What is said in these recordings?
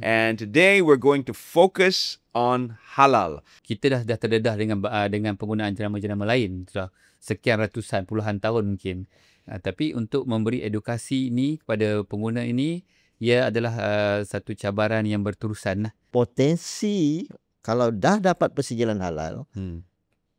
And today we're going to focus on halal. Kita dah terdedah dengan penggunaan jenama-jenama lain sudah sekian ratusan puluhan tahun mungkin. Tapi untuk memberi edukasi ni kepada pengguna ini, ia adalah satu cabaran yang berterusan lah. Potensi kalau dah dapat persijilan halal,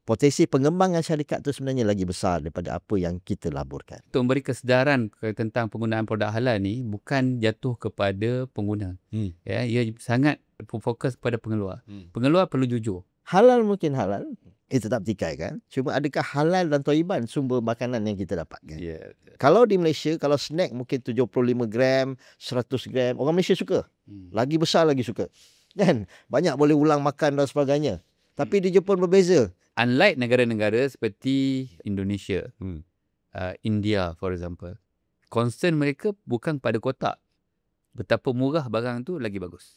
potensi pengembangan syarikat tu sebenarnya lagi besar daripada apa yang kita laburkan. Untuk memberi kesedaran tentang penggunaan produk halal ni bukan jatuh kepada pengguna. Ya, ia sangat fokus kepada pengeluar. Pengeluar perlu jujur. Halal mungkin halal, itu tak petikai kan. Cuma adakah halal dan thayyiban sumber makanan yang kita dapatkan? Yeah. Kalau di Malaysia, kalau snack mungkin 75 gram, 100 gram, orang Malaysia suka. Lagi besar lagi suka. Kan? Banyak boleh ulang makan dan sebagainya. Tapi di Jepun berbeza. Unlike negara-negara seperti Indonesia, India for example, concern mereka bukan pada kotak. Betapa murah barang tu lagi bagus.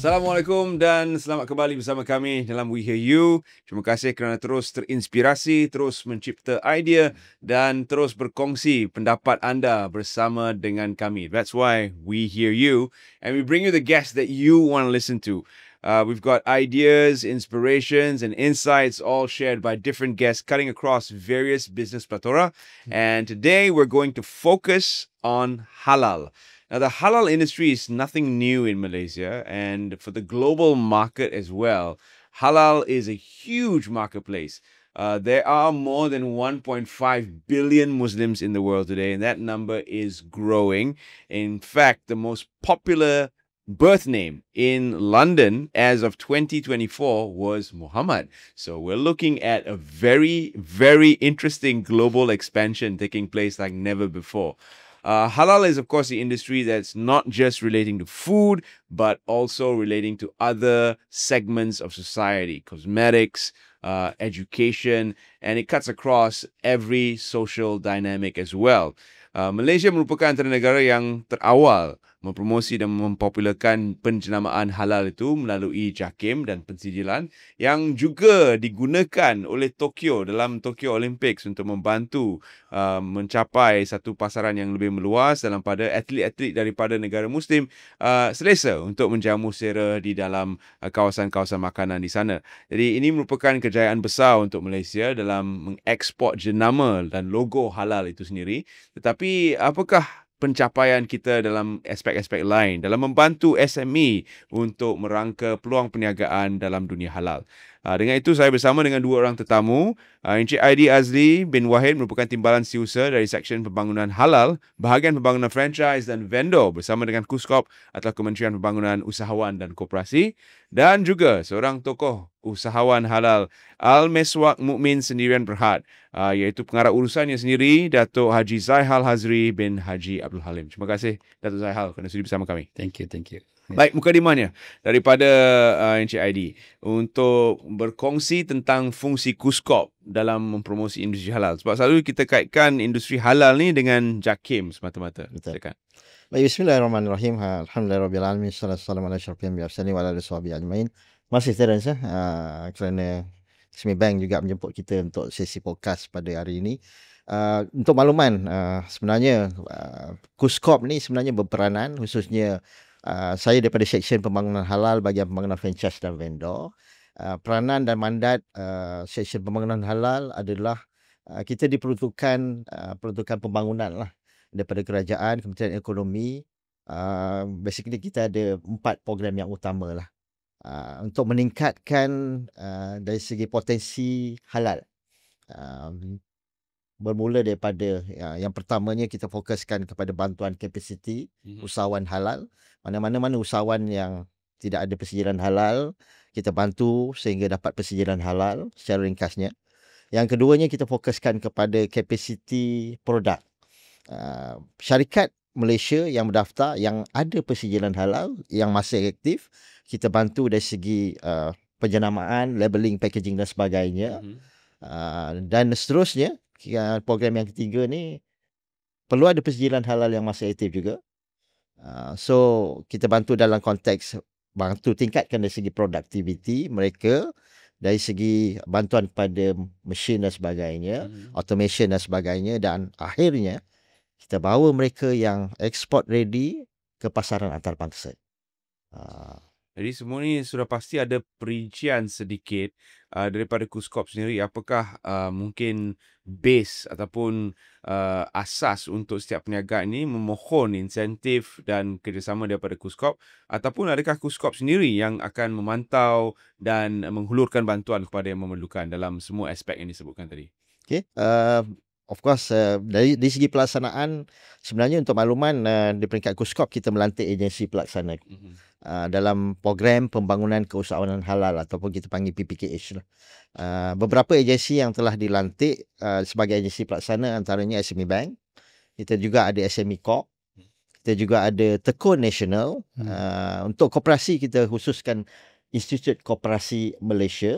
Assalamualaikum dan selamat kembali bersama kami dalam We Hear You. Terima kasih kerana terus terinspirasi, terus mencipta idea dan terus berkongsi pendapat anda bersama dengan kami. That's why we hear you and we bring you the guests that you want to listen to. We've got ideas, inspirations and insights all shared by different guests cutting across various business plethora. And today we're going to focus on halal. Now, the halal industry is nothing new in Malaysia, and for the global market as well, halal is a huge marketplace. There are more than 1.5 billion Muslims in the world today, and that number is growing. In fact, the most popular birth name in London as of 2024 was Muhammad. So we're looking at a very, very interesting global expansion taking place like never before. Halal is, of course, the industry that's not just relating to food, but also relating to other segments of society, cosmetics, education, and it cuts across every social dynamic as well. Malaysia merupakan antara negara yang terawal mempromosi dan mempopularkan penjenamaan halal itu melalui JAKIM dan pensijilan yang juga digunakan oleh Tokyo dalam Tokyo Olympics untuk membantu mencapai satu pasaran yang lebih meluas dalam pada atlet-atlet daripada negara Muslim selesa untuk menjamu sera di dalam kawasan-kawasan makanan di sana. Jadi ini merupakan kejayaan besar untuk Malaysia dalam mengeksport jenama dan logo halal itu sendiri. Tetapi apakah pencapaian kita dalam aspek-aspek lain dalam membantu SME untuk merangka peluang perniagaan dalam dunia halal? Dengan itu, saya bersama dengan dua orang tetamu. Encik Aidi Azli bin Wahid merupakan timbalan setiausaha dari Seksyen Pembangunan Halal, Bahagian Pembangunan Franchise dan Vendor bersama dengan KUSKOP atau Kementerian Pembangunan Usahawan dan Koperasi. Dan juga seorang tokoh usahawan halal, Al-Meswak Mukmin Sendirian Berhad, iaitu pengarah urusannya sendiri, Datuk Haji Zaihal Hazri bin Haji Abdul Halim. Terima kasih Datuk Zaihal kerana sudi bersama kami. Thank you. Baik, mukadimahnya daripada Encik Aidi untuk berkongsi tentang fungsi KUSKOP dalam mempromosi industri halal. Sebab selalu kita kaitkan industri halal ni dengan JAKIM semata-mata. Betul. Silakan. Baik, bismillahirrahmanirrahim. Alhamdulillahirabbil alamin. Wassalamu ala asyrafil anbiya'i wa ala alihi washabihi ajmain. Terima kasih Terence kerana Smi Bank juga menjemput kita untuk sesi podcast pada hari ini. Untuk makluman, sebenarnya KUSKOP ni sebenarnya berperanan, khususnya saya daripada Seksyen Pembangunan Halal, Bahagian Pembangunan Franchise dan Vendor. Peranan dan mandat Seksyen Pembangunan Halal adalah kita diperuntukkan peruntukan pembangunan lah daripada kerajaan, Kementerian Ekonomi. Basically kita ada 4 program yang utama lah untuk meningkatkan dari segi potensi halal. Bermula daripada yang pertamanya kita fokuskan kepada bantuan kapasiti usahawan halal. Mana-mana usahawan yang tidak ada persijilan halal, kita bantu sehingga dapat persijilan halal secara ringkasnya. Yang keduanya kita fokuskan kepada kapasiti produk. Syarikat Malaysia yang berdaftar yang ada persijilan halal yang masih aktif, kita bantu dari segi penjenamaan, labeling, packaging dan sebagainya. Dan seterusnya, program yang ketiga ni perlu ada persijilan halal yang masih aktif juga. So kita bantu dalam konteks bantu tingkatkan dari segi produktiviti mereka dari segi bantuan kepada mesin dan sebagainya, automation dan sebagainya, dan akhirnya kita bawa mereka yang export ready ke pasaran antarabangsa. Jadi semua ni sudah pasti ada perincian sedikit daripada KUSKOP sendiri. Apakah mungkin base ataupun asas untuk setiap perniagaan ini memohon insentif dan kerjasama daripada KUSKOP, ataupun adakah KUSKOP sendiri yang akan memantau dan menghulurkan bantuan kepada yang memerlukan dalam semua aspek yang disebutkan tadi? Okay. Of course, dari segi pelaksanaan, sebenarnya untuk makluman, di peringkat KUSKOP kita melantik agensi pelaksana dalam program pembangunan keusahawanan halal ataupun kita panggil PPKH lah. Beberapa agensi yang telah dilantik sebagai agensi pelaksana antaranya SME Bank, kita juga ada SME Corp, kita juga ada Tekun Nasional. Untuk koperasi kita khususkan Institut Koperasi Malaysia,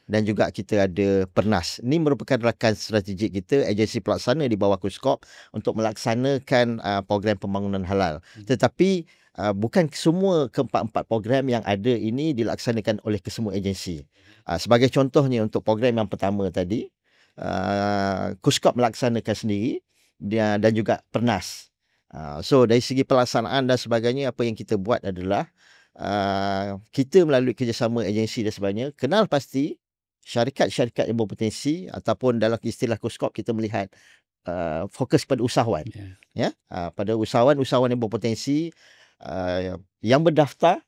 dan juga kita ada Pernas. Ini merupakan rakan strategik kita, agensi pelaksana di bawah KUSKOP untuk melaksanakan program pembangunan halal. Tetapi bukan semua keempat-empat program yang ada ini dilaksanakan oleh kesemua agensi. Sebagai contohnya untuk program yang pertama tadi, KUSKOP melaksanakan sendiri dan juga Pernas. So dari segi pelaksanaan dan sebagainya, apa yang kita buat adalah kita melalui kerjasama agensi dan sebagainya, kenal pasti syarikat-syarikat yang berpotensi, ataupun dalam istilah KUSKOP kita melihat fokus pada usahawan. Pada usahawan-usahawan yang berpotensi, yang berdaftar,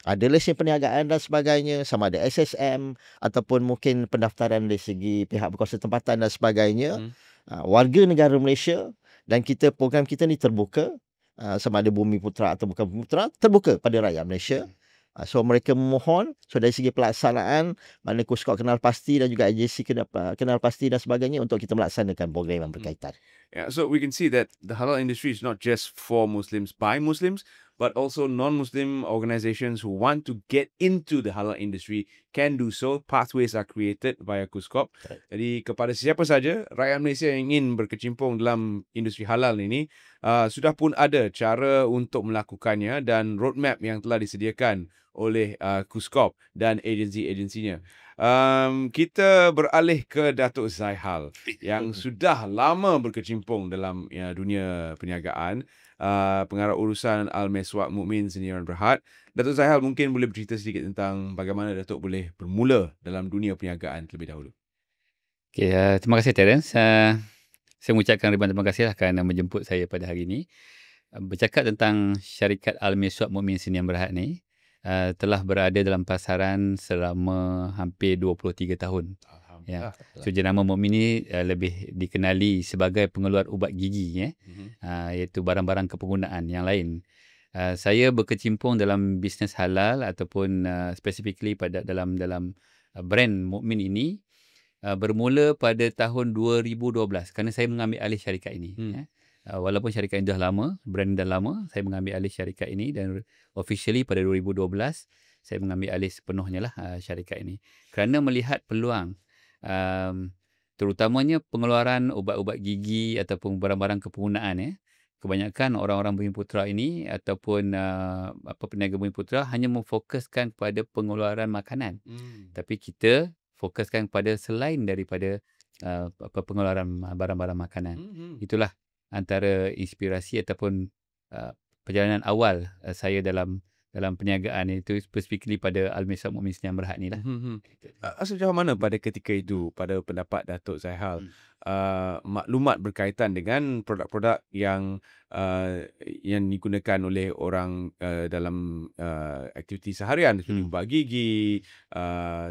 ada lesen perniagaan dan sebagainya, sama ada SSM ataupun mungkin pendaftaran dari segi pihak berkuasa tempatan dan sebagainya, warga negara Malaysia, dan program kita ni terbuka, sama ada Bumi Putra atau bukan Bumi Putra, terbuka pada rakyat Malaysia. So mereka memohon, so dari segi pelaksanaan, mana KUSKOP kenal pasti dan juga agensi kenal pasti dan sebagainya untuk kita melaksanakan program yang berkaitan. Yeah, so we can see that the halal industry is not just for Muslims by Muslims, but also non-Muslim organizations who want to get into the halal industry can do so. Pathways are created via KUSKOP. Jadi kepada siapa saja rakyat Malaysia yang ingin berkecimpung dalam industri halal ini, sudah pun ada cara untuk melakukannya dan roadmap yang telah disediakan oleh KUSKOP dan agensi-agensinya. Kita beralih ke Datuk Zaihal yang sudah lama berkecimpung dalam dunia perniagaan, pengarah urusan Al-Meswak Mukmin Sendirian Berhad. Datuk Zaihal mungkin boleh bercerita sedikit tentang bagaimana Datuk boleh bermula dalam dunia perniagaan terlebih dahulu. Okay, terima kasih Terence. Saya mengucapkan ribuan terima kasih kerana menjemput saya pada hari ini. Bercakap tentang syarikat Al-Meswak Mukmin Sendirian Berhad ni, telah berada dalam pasaran selama hampir 23 tahun. Ya. So jenama Mukmin ni lebih dikenali sebagai pengeluar ubat gigi, iaitu barang-barang kepenggunaan yang lain. Saya berkecimpung dalam bisnes halal ataupun specifically pada dalam brand Mukmin ini bermula pada tahun 2012 kerana saya mengambil alih syarikat ini. Walaupun syarikat ini dah lama, brand dah lama, saya mengambil alih syarikat ini dan officially pada 2012 saya mengambil alih sepenuhnya lah syarikat ini kerana melihat peluang, terutamanya pengeluaran ubat-ubat gigi ataupun barang-barang kepenggunaan. Kebanyakan orang-orang Bumi Putra ini ataupun peniaga Bumi Putra hanya memfokuskan kepada pengeluaran makanan, tapi kita fokuskan kepada selain daripada pengeluaran barang-barang makanan. Itulah antara inspirasi ataupun perjalanan awal saya dalam perniagaan itu, specifically pada Al-Meswak Mukmin Sendirian Berhad ni lah. Sejauh mana pada ketika itu, pada pendapat Datuk Zaihal, maklumat berkaitan dengan produk-produk yang digunakan oleh orang dalam aktiviti seharian seperti ubat gigi,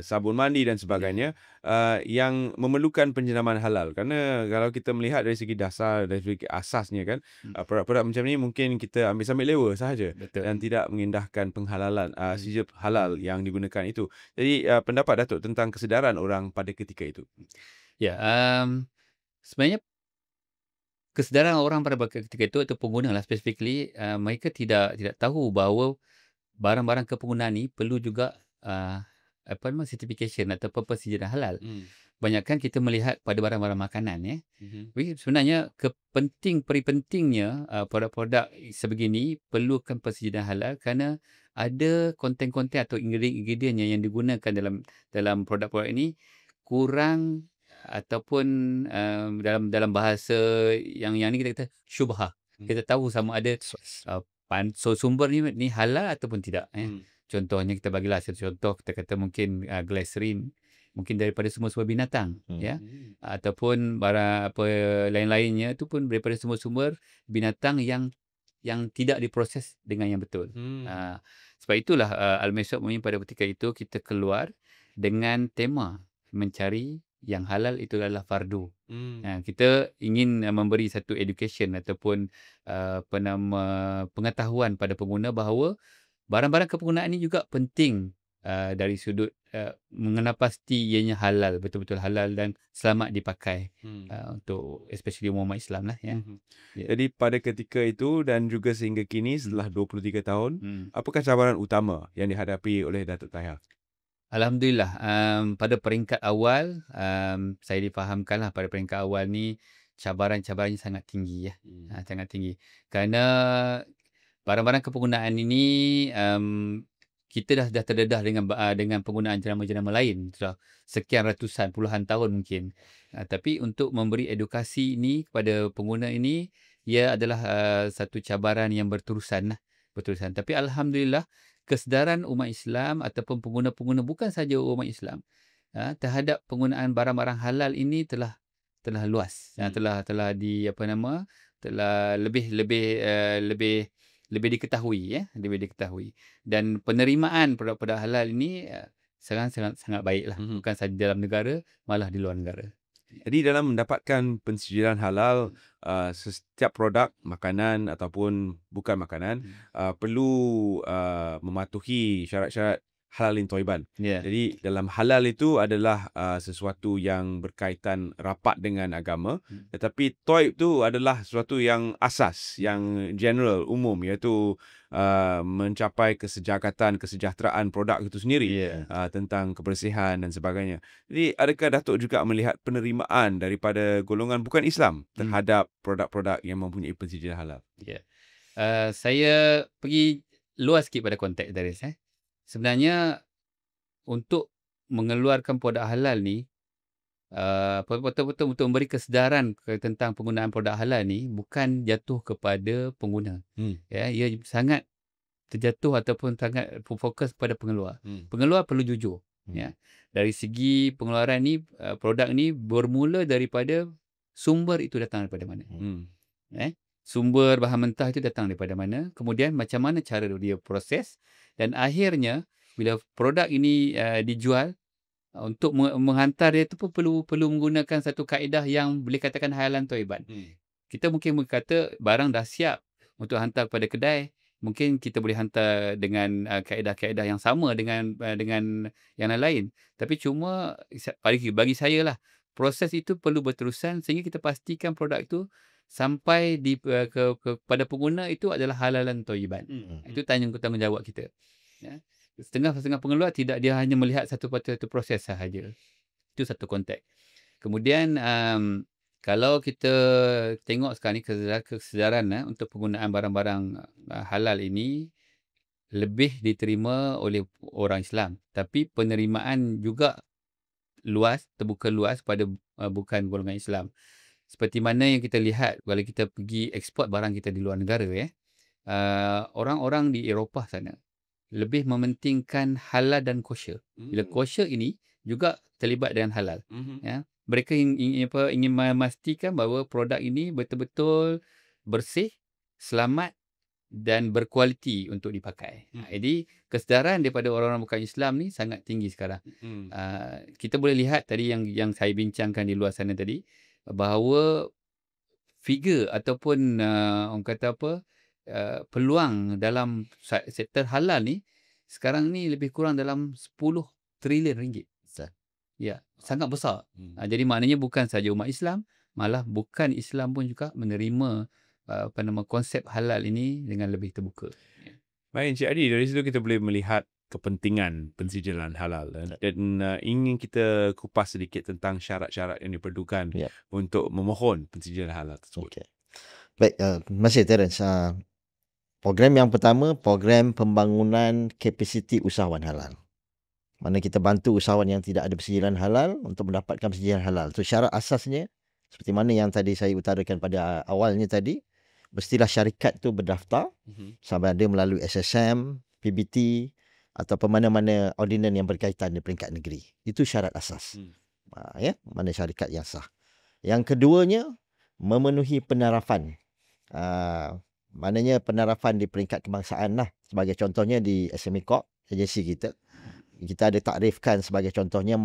sabun mandi dan sebagainya, yang memerlukan penjenamaan halal? Kerana kalau kita melihat dari segi dasar, dari segi asasnya kan, produk-produk macam ni mungkin kita ambil sambil lewa sahaja. Betul. Dan tidak mengindahkan penghalalan sijil halal yang digunakan itu. Jadi pendapat Datuk tentang kesedaran orang pada ketika itu? Ya, sebenarnya kesedaran orang pada ketika itu atau pengguna lah specifically, mereka tidak tahu bahawa barang-barang kepenggunaan ni perlu juga certification atau persediaan halal. Banyakkan kita melihat pada barang-barang makanan sebenarnya pentingnya produk-produk sebegini perlukan persediaan halal kerana ada konten-konten atau ingredient yang digunakan dalam produk-produk ini kurang ataupun dalam bahasa yang ni kita kata syubhah. Kita tahu sama ada sumber ni halal ataupun tidak. Contohnya kita bagilah satu contoh, kita kata mungkin glycerin mungkin daripada sumber-sumber binatang, ya, ataupun barang apa lain-lainnya tu pun daripada sumber-sumber binatang yang tidak diproses dengan yang betul. Sebab itulah Al-Mesok pada ketika itu kita keluar dengan tema mencari yang halal itu adalah fardu. Kita ingin memberi satu education ataupun pengetahuan pada pengguna bahawa barang-barang kepergunaan ini juga penting dari sudut mengenal pasti ianya halal, betul-betul halal dan selamat dipakai untuk especially umat Islam lah, ya. Jadi pada ketika itu dan juga sehingga kini setelah 23 tahun, apakah cabaran utama yang dihadapi oleh Datuk Tahir? Alhamdulillah, pada peringkat awal, saya difahamkanlah pada peringkat awal ni cabaran-cabarannya sangat tinggi, ya. Sangat tinggi. Kerana barang-barang kepergunaan ini kita dah terdedah dengan penggunaan jenama-jenama lain sudah sekian ratusan, puluhan tahun mungkin. Tapi untuk memberi edukasi ini kepada pengguna ini, ia adalah satu cabaran yang berterusan. Tapi alhamdulillah kesedaran umat Islam ataupun pengguna-pengguna bukan saja umat Islam terhadap penggunaan barang-barang halal ini telah luas. Telah lebih diketahui, ya, lebih diketahui. Dan penerimaan produk-produk halal ini sangat baiklah, bukan sahaja dalam negara, malah di luar negara. Jadi dalam mendapatkan pensijilan halal, setiap produk makanan ataupun bukan makanan perlu mematuhi syarat-syarat halalin thayyiban. Jadi dalam halal itu adalah sesuatu yang berkaitan rapat dengan agama, tetapi thayyib itu adalah sesuatu yang asas, yang general, umum, iaitu mencapai kesejahteraan produk itu sendiri, tentang kebersihan dan sebagainya. Jadi adakah Datuk juga melihat penerimaan daripada golongan bukan Islam terhadap produk-produk yang mempunyai pensijilan halal? Saya pergi luas sikit pada konteks tadi. Sebenarnya untuk mengeluarkan produk halal ni, betul-betul untuk memberi kesedaran tentang penggunaan produk halal ni bukan jatuh kepada pengguna. Ya, ia sangat terjatuh ataupun sangat fokus pada pengeluar. Pengeluar perlu jujur. Ya. Dari segi pengeluaran ni, produk ni bermula daripada sumber itu datang daripada mana. Sumber bahan mentah itu datang daripada mana, kemudian macam mana cara dia proses, dan akhirnya bila produk ini dijual, untuk menghantar dia tu pun perlu menggunakan satu kaedah yang boleh katakan halalan thayyiban. Kita mungkin berkata barang dah siap untuk hantar kepada kedai, mungkin kita boleh hantar dengan kaedah-kaedah yang sama dengan yang lain. Tapi cuma bagi saya lah, proses itu perlu berterusan sehingga kita pastikan produk itu sampai kepada pengguna itu adalah halalan thayyiban. Itu tanggungjawab kita. Ya. Setengah pengeluar tidak, dia hanya melihat satu proses sahaja. Itu satu konteks. Kemudian kalau kita tengok sekarang ni kesedaran untuk penggunaan barang-barang halal ini lebih diterima oleh orang Islam, tapi penerimaan juga terbuka luas pada bukan golongan Islam. Seperti mana yang kita lihat kalau kita pergi ekspor barang kita di luar negara, orang-orang di Eropah sana lebih mementingkan halal dan kosher. Bila kosher ini juga terlibat dengan halal. Ya. Mereka ingin memastikan bahawa produk ini betul-betul bersih, selamat dan berkualiti untuk dipakai. Jadi kesedaran daripada orang-orang bukan Islam ni sangat tinggi sekarang. Kita boleh lihat tadi yang saya bincangkan di luar sana tadi, bahawa figure ataupun orang kata peluang dalam sektor halal ni sekarang ni lebih kurang dalam 10 trilion ringgit. Ya, sangat besar. Jadi maknanya bukan saja umat Islam, malah bukan Islam pun juga menerima konsep halal ini dengan lebih terbuka. Baik, Encik Adi, dari situ kita boleh melihat kepentingan pensijilan halal dan ingin kita kupas sedikit tentang syarat-syarat yang diperlukan untuk memohon pensijilan halal tersebut. Baik, terima kasih Terence. Program yang pertama, program pembangunan kapasiti usahawan halal. Mana kita bantu usahawan yang tidak ada persijilian halal untuk mendapatkan persijilian halal. So syarat asasnya seperti mana yang tadi saya utarakan pada awalnya tadi, mestilah syarikat tu berdaftar sama ada melalui SSM, PBT atau mana-mana ordinan yang berkaitan di peringkat negeri. Itu syarat asas. Ya, mana syarikat yang sah. Yang keduanya, memenuhi penarafan. Maknanya penarafan di peringkat kebangsaan lah. Sebagai contohnya di SME Corp, agensi kita. Kita ada takrifkan sebagai contohnya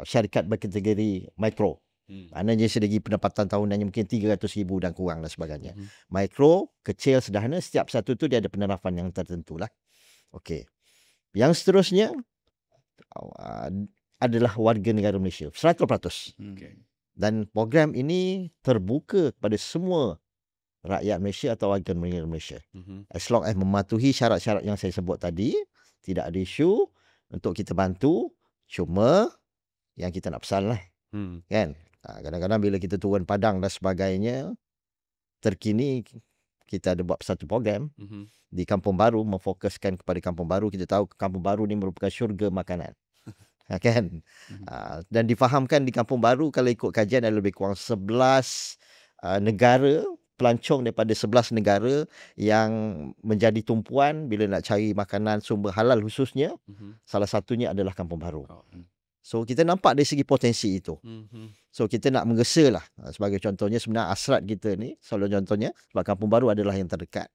syarikat berkategori mikro. Maknanya segi pendapatan tahunannya mungkin 300,000 dan kurang dan sebagainya. Mikro, kecil, sederhana, setiap satu tu dia ada penarafan yang tertentu lah. Okey. Yang seterusnya adalah warga negara Malaysia. 100%. Okay. Dan program ini terbuka kepada semua rakyat Malaysia atau warga negara Malaysia. As long as mematuhi syarat-syarat yang saya sebut tadi, tidak ada isu untuk kita bantu. Cuma yang kita nak pesan lah. Kan? Kadang-kadang bila kita turun padang dan sebagainya, terkini kita ada buat satu program di Kampung Baru, memfokuskan kepada Kampung Baru. Kita tahu Kampung Baru ni merupakan syurga makanan. Kan? Dan difahamkan di Kampung Baru kalau ikut kajian ada lebih kurang 11 negara, pelancong daripada 11 negara yang menjadi tumpuan bila nak cari makanan sumber halal khususnya. Salah satunya adalah Kampung Baru. So kita nampak dari segi potensi itu. So kita nak menggesa lah. Sebagai contohnya sebenarnya Asrat kita ni, selalu contohnya sebab Kampung Baru adalah yang terdekat.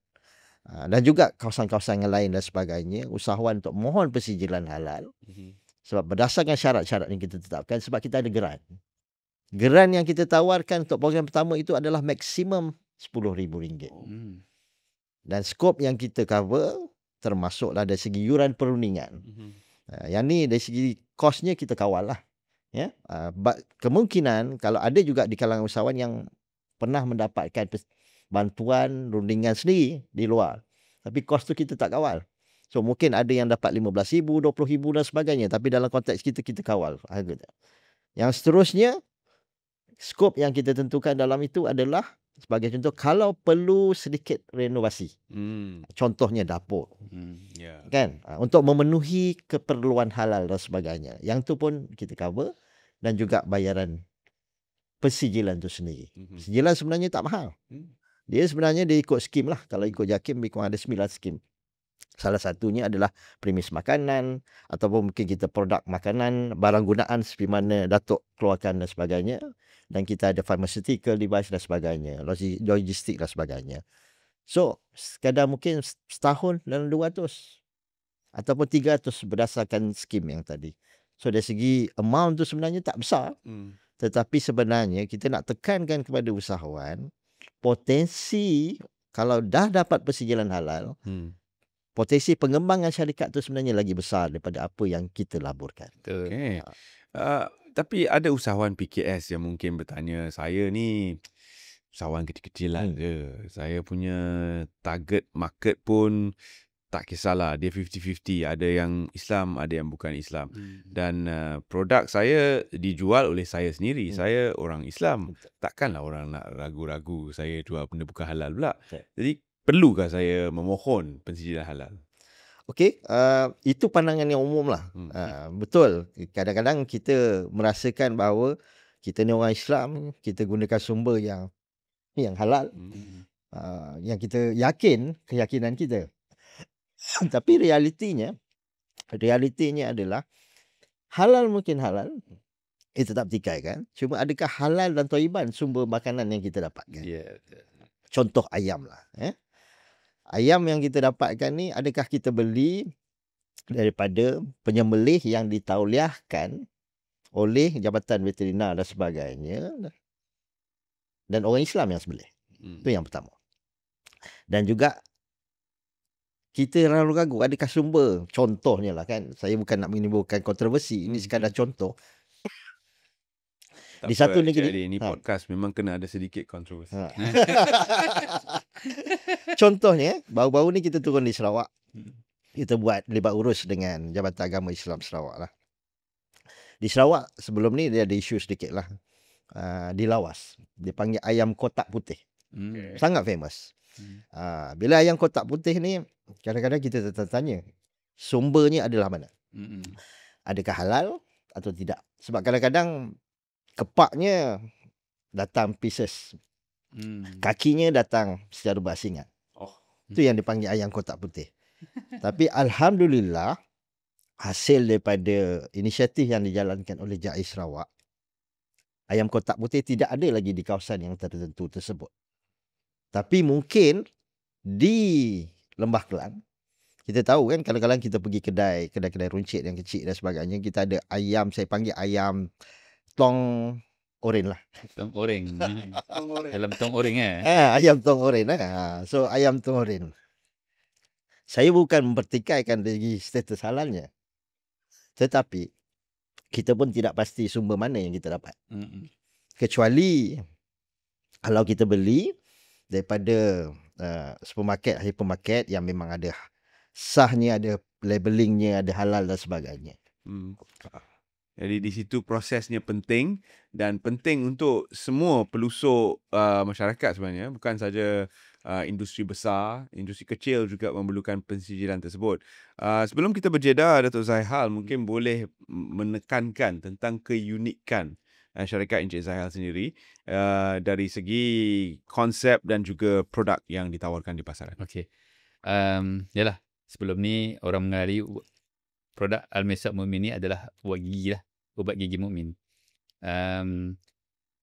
Dan juga kawasan-kawasan yang lain dan sebagainya, usahawan untuk mohon persijilan halal. Sebab berdasarkan syarat-syarat yang kita tetapkan, sebab kita ada geran. Geran yang kita tawarkan untuk program pertama itu adalah maksimum RM10,000. Dan skop yang kita cover termasuklah dari segi yuran perundingan. Yang ni dari segi kosnya kita kawal lah. Ya? Kemungkinan kalau ada juga di kalangan usahawan yang pernah mendapatkan bantuan rundingan sendiri di luar. Tapi kos tu kita tak kawal. So mungkin ada yang dapat RM15,000, RM20,000 dan sebagainya. Tapi dalam konteks kita kawal. Yang seterusnya, skop yang kita tentukan dalam itu adalah sebagai contoh, kalau perlu sedikit renovasi. Contohnya dapur. Kan? Untuk memenuhi keperluan halal dan sebagainya. Yang tu pun kita cover. Dan juga bayaran persijilan tu sendiri. Persijilan sebenarnya tak mahal. Dia sebenarnya dia ikut skim lah. Kalau ikut JAKIM, lebih kurang ada 9 skim. Salah satunya adalah premis makanan, ataupun mungkin kita produk makanan, barang gunaan seperti mana Datuk keluarkan dan sebagainya. Dan kita ada pharmaceutical device dan sebagainya, logistik dan sebagainya. So, sekadar mungkin setahun dalam 200 ataupun 300 berdasarkan skim yang tadi. So, dari segi amount tu sebenarnya tak besar. Tetapi sebenarnya kita nak tekankan kepada usahawan, potensi kalau dah dapat persijilan halal, potensi pengembangan syarikat tu sebenarnya lagi besar daripada apa yang kita laburkan. Okay. Tapi ada usahawan PKS yang mungkin bertanya, saya ni usahawan kecil-kecilan je. Saya punya target market pun tak kisahlah, dia 50-50. Ada yang Islam, ada yang bukan Islam. Dan produk saya dijual oleh saya sendiri. Saya orang Islam. Takkanlah orang nak ragu-ragu saya jual benda bukan halal pula. Jadi perlukah saya memohon pensijilan halal? Okey, itu pandangan yang umum lah. Betul. Kadang-kadang kita merasakan bahawa kita ni orang Islam, kita gunakan sumber yang halal. Yang kita yakin, keyakinan kita. Tapi realitinya adalah halal mungkin halal. Itu tetap tikai kan. Cuma adakah halal dan thayyiban sumber makanan yang kita dapatkan? Contoh ayam lah. Ayam yang kita dapatkan ni, adakah kita beli daripada penyembelih yang ditauliahkan oleh Jabatan Veteriner dan sebagainya, dan orang Islam yang sembelih? Itu yang pertama. Dan juga kita ragu-ragu adakah sumber, contohnya lah kan, saya bukan nak menimbulkan kontroversi, ini sekadar contoh. Tak di satu negeri ini podcast memang kena ada sedikit kontroversi. Contohnya, baru-baru ni kita turun di Sarawak. Kita buat libat urus dengan Jabatan Agama Islam Sarawak lah. Di Sarawak sebelum ni dia ada isu sedikit lah. Di Lawas. Dia panggil ayam kotak putih. Sangat famous. Bila ayam kotak putih ni, kadang-kadang kita tertanya, sumbernya adalah mana? Adakah halal atau tidak? Sebab kadang-kadang kepaknya datang pieces, kakinya datang secara berasingan. Oh. Itu yang dipanggil ayam kotak putih. Tapi alhamdulillah, hasil daripada inisiatif yang dijalankan oleh JAI Sarawak, ayam kotak putih tidak ada lagi di kawasan yang tertentu tersebut. Tapi mungkin di Lembah Kelang, kita tahu kan kadang-kadang kita pergi kedai runcit yang kecil dan sebagainya, kita ada ayam, saya panggil ayam tong oren lah. Tong oreng. Dalam tong oreng Ayam tong oren. So ayam tong oren. Saya bukan mempertikaikan dari status halalnya. Tetapi kita pun tidak pasti sumber mana yang kita dapat. Kecuali kalau kita beli daripada supermarket, hypermarket yang memang ada sahnya, ada labelingnya, ada halal dan sebagainya. Jadi di situ prosesnya penting dan penting untuk semua pelusuk masyarakat sebenarnya, bukan saja industri besar, industri kecil juga memerlukan pensijilan tersebut. Sebelum kita berjeda, Datuk Zaihal mungkin boleh menekankan tentang keunikan syarikat Encik Zaihal sendiri dari segi konsep dan juga produk yang ditawarkan di pasaran. Okey. Yalah, sebelum ni orang mengenali produk Al-Miswak Mukmin ni adalah ubat gigi lah. Ubat gigi mukmin.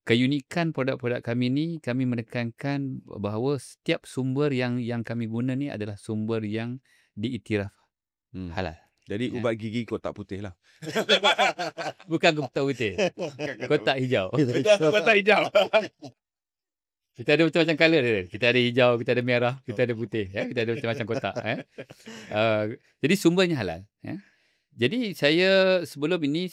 Keunikan produk-produk kami ni, kami menekankan bahawa setiap sumber yang kami guna ni adalah sumber yang diiktiraf halal. Jadi ubat gigi kotak putih lah. Bukan kotak putih. Kotak hijau. Kotak hijau. Kita ada macam-macam colour dia. Kita ada hijau, kita ada merah, kita ada putih. Kita ada macam-macam kotak. Jadi sumbernya halal. Jadi saya sebelum ini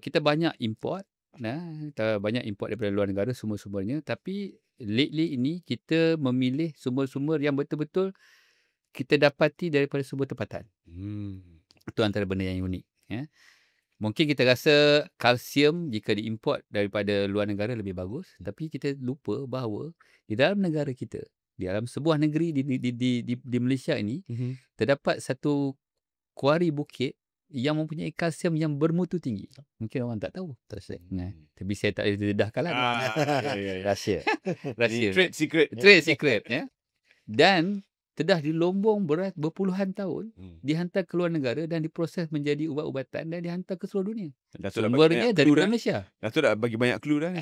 kita banyak import, kita banyak import daripada luar negara sumber-sumbernya, tapi lately ini kita memilih sumber-sumber yang betul-betul kita dapati daripada sumber tempatan. Itu antara benda yang unik. Mungkin kita rasa kalsium jika diimport daripada luar negara lebih bagus, tapi kita lupa bahawa di dalam negara kita, di dalam sebuah negeri di Malaysia ini, terdapat satu kuari bukit yang mempunyai kalsium yang bermutu tinggi. Mungkin orang tak tahu. Tapi saya tak dedahkan lah. Rahsia. Trade secret. Trade secret. Dan telah dilombong berat berpuluhan tahun, dihantar ke luar negara dan diproses menjadi ubat-ubatan dan dihantar ke seluruh dunia. Sumbernya daripada Malaysia. Datuk dah bagi banyak clue dah.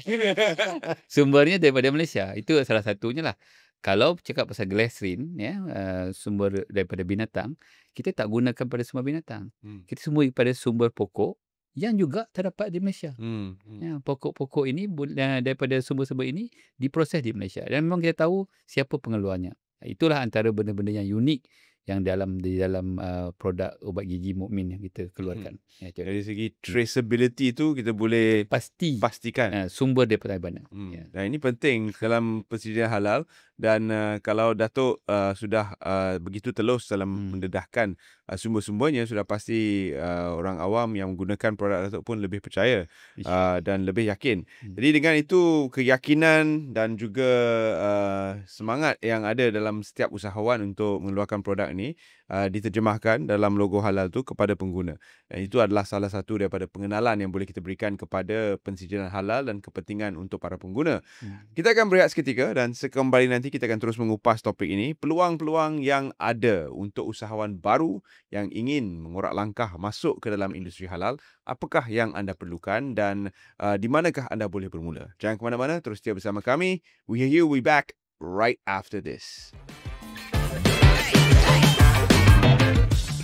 Sumbernya daripada Malaysia. Itu salah satunya lah. Kalau cakap pasal glycerin, sumber daripada binatang, kita tak gunakan pada sumber binatang. Kita semua pada sumber pokok yang juga terdapat di Malaysia. Pokok-pokok ini daripada sumber-sumber ini diproses di Malaysia. Dan memang kita tahu siapa pengeluarnya. Itulah antara benda-benda yang unik yang di dalam produk ubat gigi mukmin yang kita keluarkan. Dari segi traceability tu kita boleh pastikan sumber daripada mana. Dan ini penting dalam persediaan halal. Dan kalau Datuk sudah begitu telus dalam mendedahkan sumber-sumbernya, sudah pasti orang awam yang menggunakan produk Datuk pun lebih percaya dan lebih yakin. Jadi dengan itu, keyakinan dan juga semangat yang ada dalam setiap usahawan untuk mengeluarkan produk ini diterjemahkan dalam logo halal tu kepada pengguna. Dan itu adalah salah satu daripada pengenalan yang boleh kita berikan kepada pensijilan halal dan kepentingan untuk para pengguna. Kita akan berehat seketika dan sekembali nanti kita akan terus mengupas topik ini, peluang-peluang yang ada untuk usahawan baru yang ingin mengorak langkah masuk ke dalam industri halal. Apakah yang anda perlukan dan di manakah anda boleh bermula? Jangan ke mana-mana, terus setia bersama kami. We hear you, we back right after this.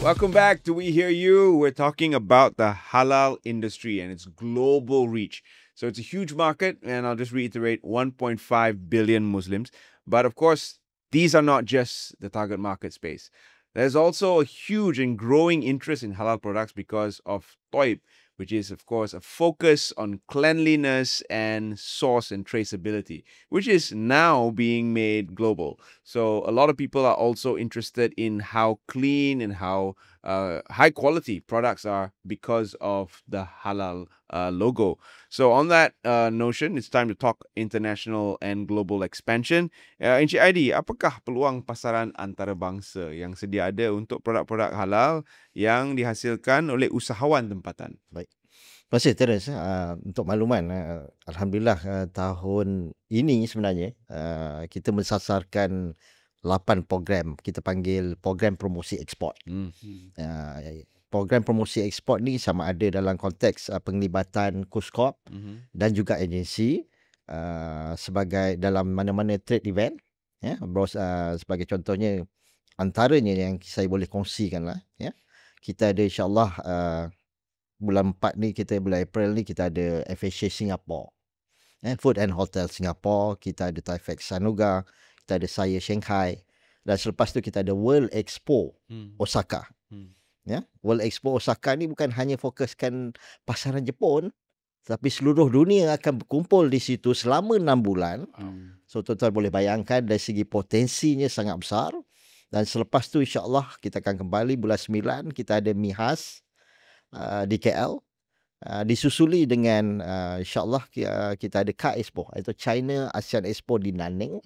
Welcome back to We Hear You. We're talking about the halal industry and its global reach. So it's a huge market, and I'll just reiterate, 1.5 billion Muslims. But of course, these are not just the target market space. There's also a huge and growing interest in halal products because of Toib, which is, of course, a focus on cleanliness and source and traceability, which is now being made global. So a lot of people are also interested in how clean and how high quality products are because of the halal logo. So on that notion, it's time to talk international and global expansion. Encik Aidi, apakah peluang pasaran antarabangsa yang sedia ada untuk produk-produk halal yang dihasilkan oleh usahawan tempatan? Baik. Terima kasih Terence. Untuk makluman, Alhamdulillah tahun ini sebenarnya kita mensasarkan 8 program. Kita panggil program promosi ekspor. Program promosi ekspor ni sama ada dalam konteks penglibatan KUSKOP dan juga agensi sebagai dalam mana-mana trade event. Sebagai contohnya, antaranya yang saya boleh kongsikan lah. Kita ada insyaAllah bulan 4 ni, bulan April ni kita ada FHA Singapore, Food and Hotel Singapore, kita ada TIFEX Sanuga, kita ada Saya Shanghai, dan selepas tu kita ada World Expo Osaka. World Expo Osaka ni bukan hanya fokuskan pasaran Jepun, tapi seluruh dunia akan berkumpul di situ selama 6 bulan. So tuan-tuan boleh bayangkan dari segi potensinya sangat besar. Dan selepas tu insyaAllah kita akan kembali bulan 9, kita ada MIHAS di KL, disusuli dengan insyaAllah kita ada KA Expo, iaitu China ASEAN Expo di Nanning,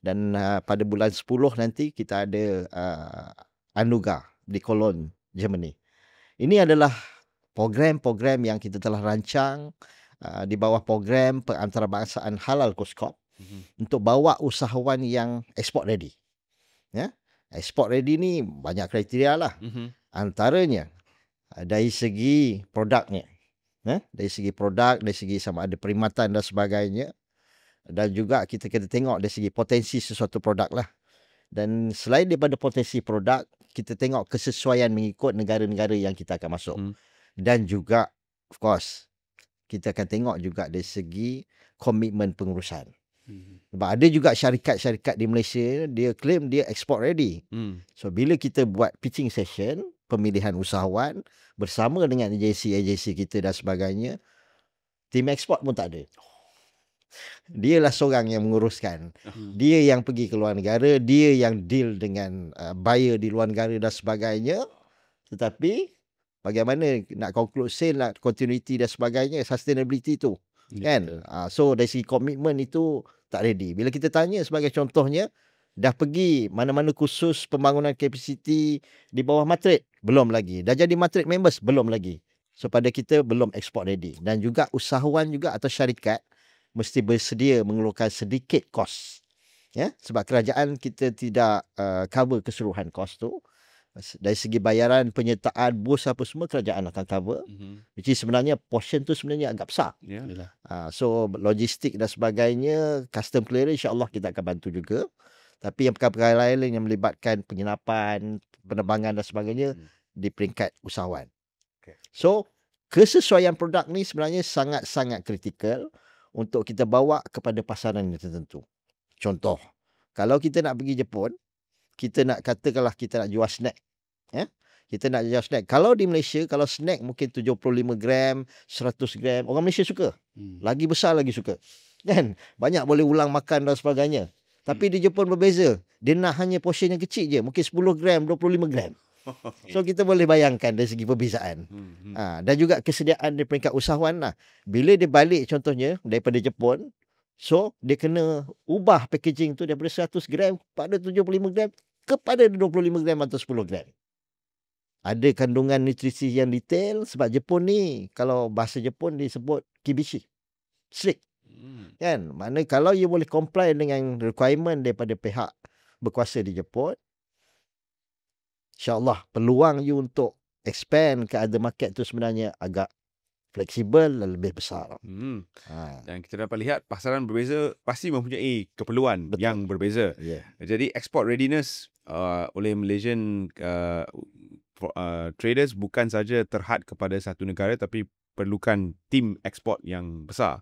dan pada bulan 10 nanti kita ada Anuga di Cologne, Germany. Ini adalah program-program yang kita telah rancang di bawah program pengantarabangsaaan halal KUSKOP untuk bawa usahawan yang export ready. Export ready ni banyak kriteria lah. Antaranya dari segi produknya, dari segi produk, dari segi sama ada perkhidmatan dan sebagainya, dan juga kita kena tengok dari segi potensi sesuatu produk lah. Dan selain daripada potensi produk, kita tengok kesesuaian mengikut negara-negara yang kita akan masuk. Dan juga of course kita akan tengok juga dari segi komitmen pengurusan. Sebab ada juga syarikat-syarikat di Malaysia, dia claim dia export ready. So bila kita buat pitching session, pemilihan usahawan bersama dengan agensi-agensi kita dan sebagainya, tim ekspor pun tak ada. Dialah seorang yang menguruskan. Dia yang pergi ke luar negara, dia yang deal dengan buyer di luar negara dan sebagainya. Tetapi bagaimana nak conclude sale, nak continuity dan sebagainya, sustainability tu. Kan? So dari segi komitmen itu tak ready. Bila kita tanya sebagai contohnya, dah pergi mana-mana kursus pembangunan kapasiti di bawah Matrix? Belum lagi. Dah jadi Matrix members? Belum lagi. So pada kita belum export ready. Dan juga usahawan juga atau syarikat mesti bersedia mengeluarkan sedikit kos. Sebab kerajaan kita tidak cover keseluruhan kos tu. Dari segi bayaran, penyertaan, bos apa semua kerajaan akan cover. Which is sebenarnya portion tu sebenarnya agak besar. So logistik dan sebagainya, custom clearance insyaAllah kita akan bantu juga. Tapi yang perkara-perkara lain yang melibatkan penginapan, penerbangan dan sebagainya di peringkat usahawan. So kesesuaian produk ni sebenarnya sangat-sangat kritikal untuk kita bawa kepada pasaran yang tertentu. Contoh, kalau kita nak pergi Jepun, kita nak katakanlah kita nak jual snack. Kita nak jual snack. Kalau di Malaysia, kalau snack mungkin 75 gram, 100 gram, orang Malaysia suka. Lagi besar lagi suka. Kan? Banyak boleh ulang makan dan sebagainya. Tapi di Jepun berbeza. Dia nak hanya portion yang kecil je. Mungkin 10 gram, 25 gram. So kita boleh bayangkan dari segi perbezaan. Dan juga kesediaan dari peringkat usahawan lah. Bila dia balik contohnya daripada Jepun, so dia kena ubah packaging tu daripada 100 gram pada 75 gram kepada 25 gram atau 10 gram. Ada kandungan nutrisi yang detail sebab Jepun ni, kalau bahasa Jepun disebut kibishi. Strict. Kan? Mana kalau you boleh comply dengan requirement daripada pihak berkuasa di Jepun, insyaAllah peluang you untuk expand ke other market tu sebenarnya agak fleksibel dan lebih besar. Dan kita dapat lihat pasaran berbeza pasti mempunyai keperluan yang berbeza. Jadi export readiness oleh Malaysian traders bukan saja terhad kepada satu negara, tapi perlukan tim ekspor yang besar.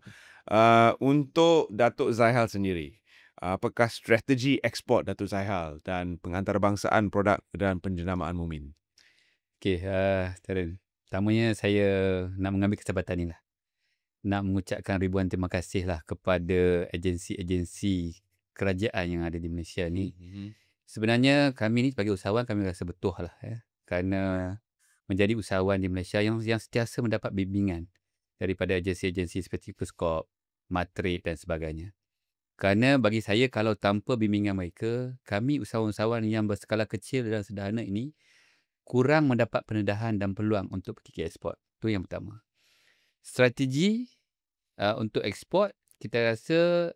Untuk Datuk Zaihal sendiri, apakah strategi ekspor Datuk Zaihal dan pengantarbangsaan produk dan penjenamaan Mumin? Okey, Terence. Pertamanya saya nak mengambil kesempatan ni lah. Nak mengucapkan ribuan terima kasih lah kepada agensi-agensi kerajaan yang ada di Malaysia ni. Sebenarnya kami ni sebagai usahawan, kami rasa betul lah. kerana menjadi usahawan di Malaysia yang sentiasa mendapat bimbingan daripada agensi-agensi seperti Kuskop, Matrade dan sebagainya. Kerana bagi saya kalau tanpa bimbingan mereka, kami usahawan-usahawan yang berskala kecil dan sederhana ini kurang mendapat pendedahan dan peluang untuk pergi ke ekspor. Itu yang pertama. Strategi untuk ekspor, kita rasa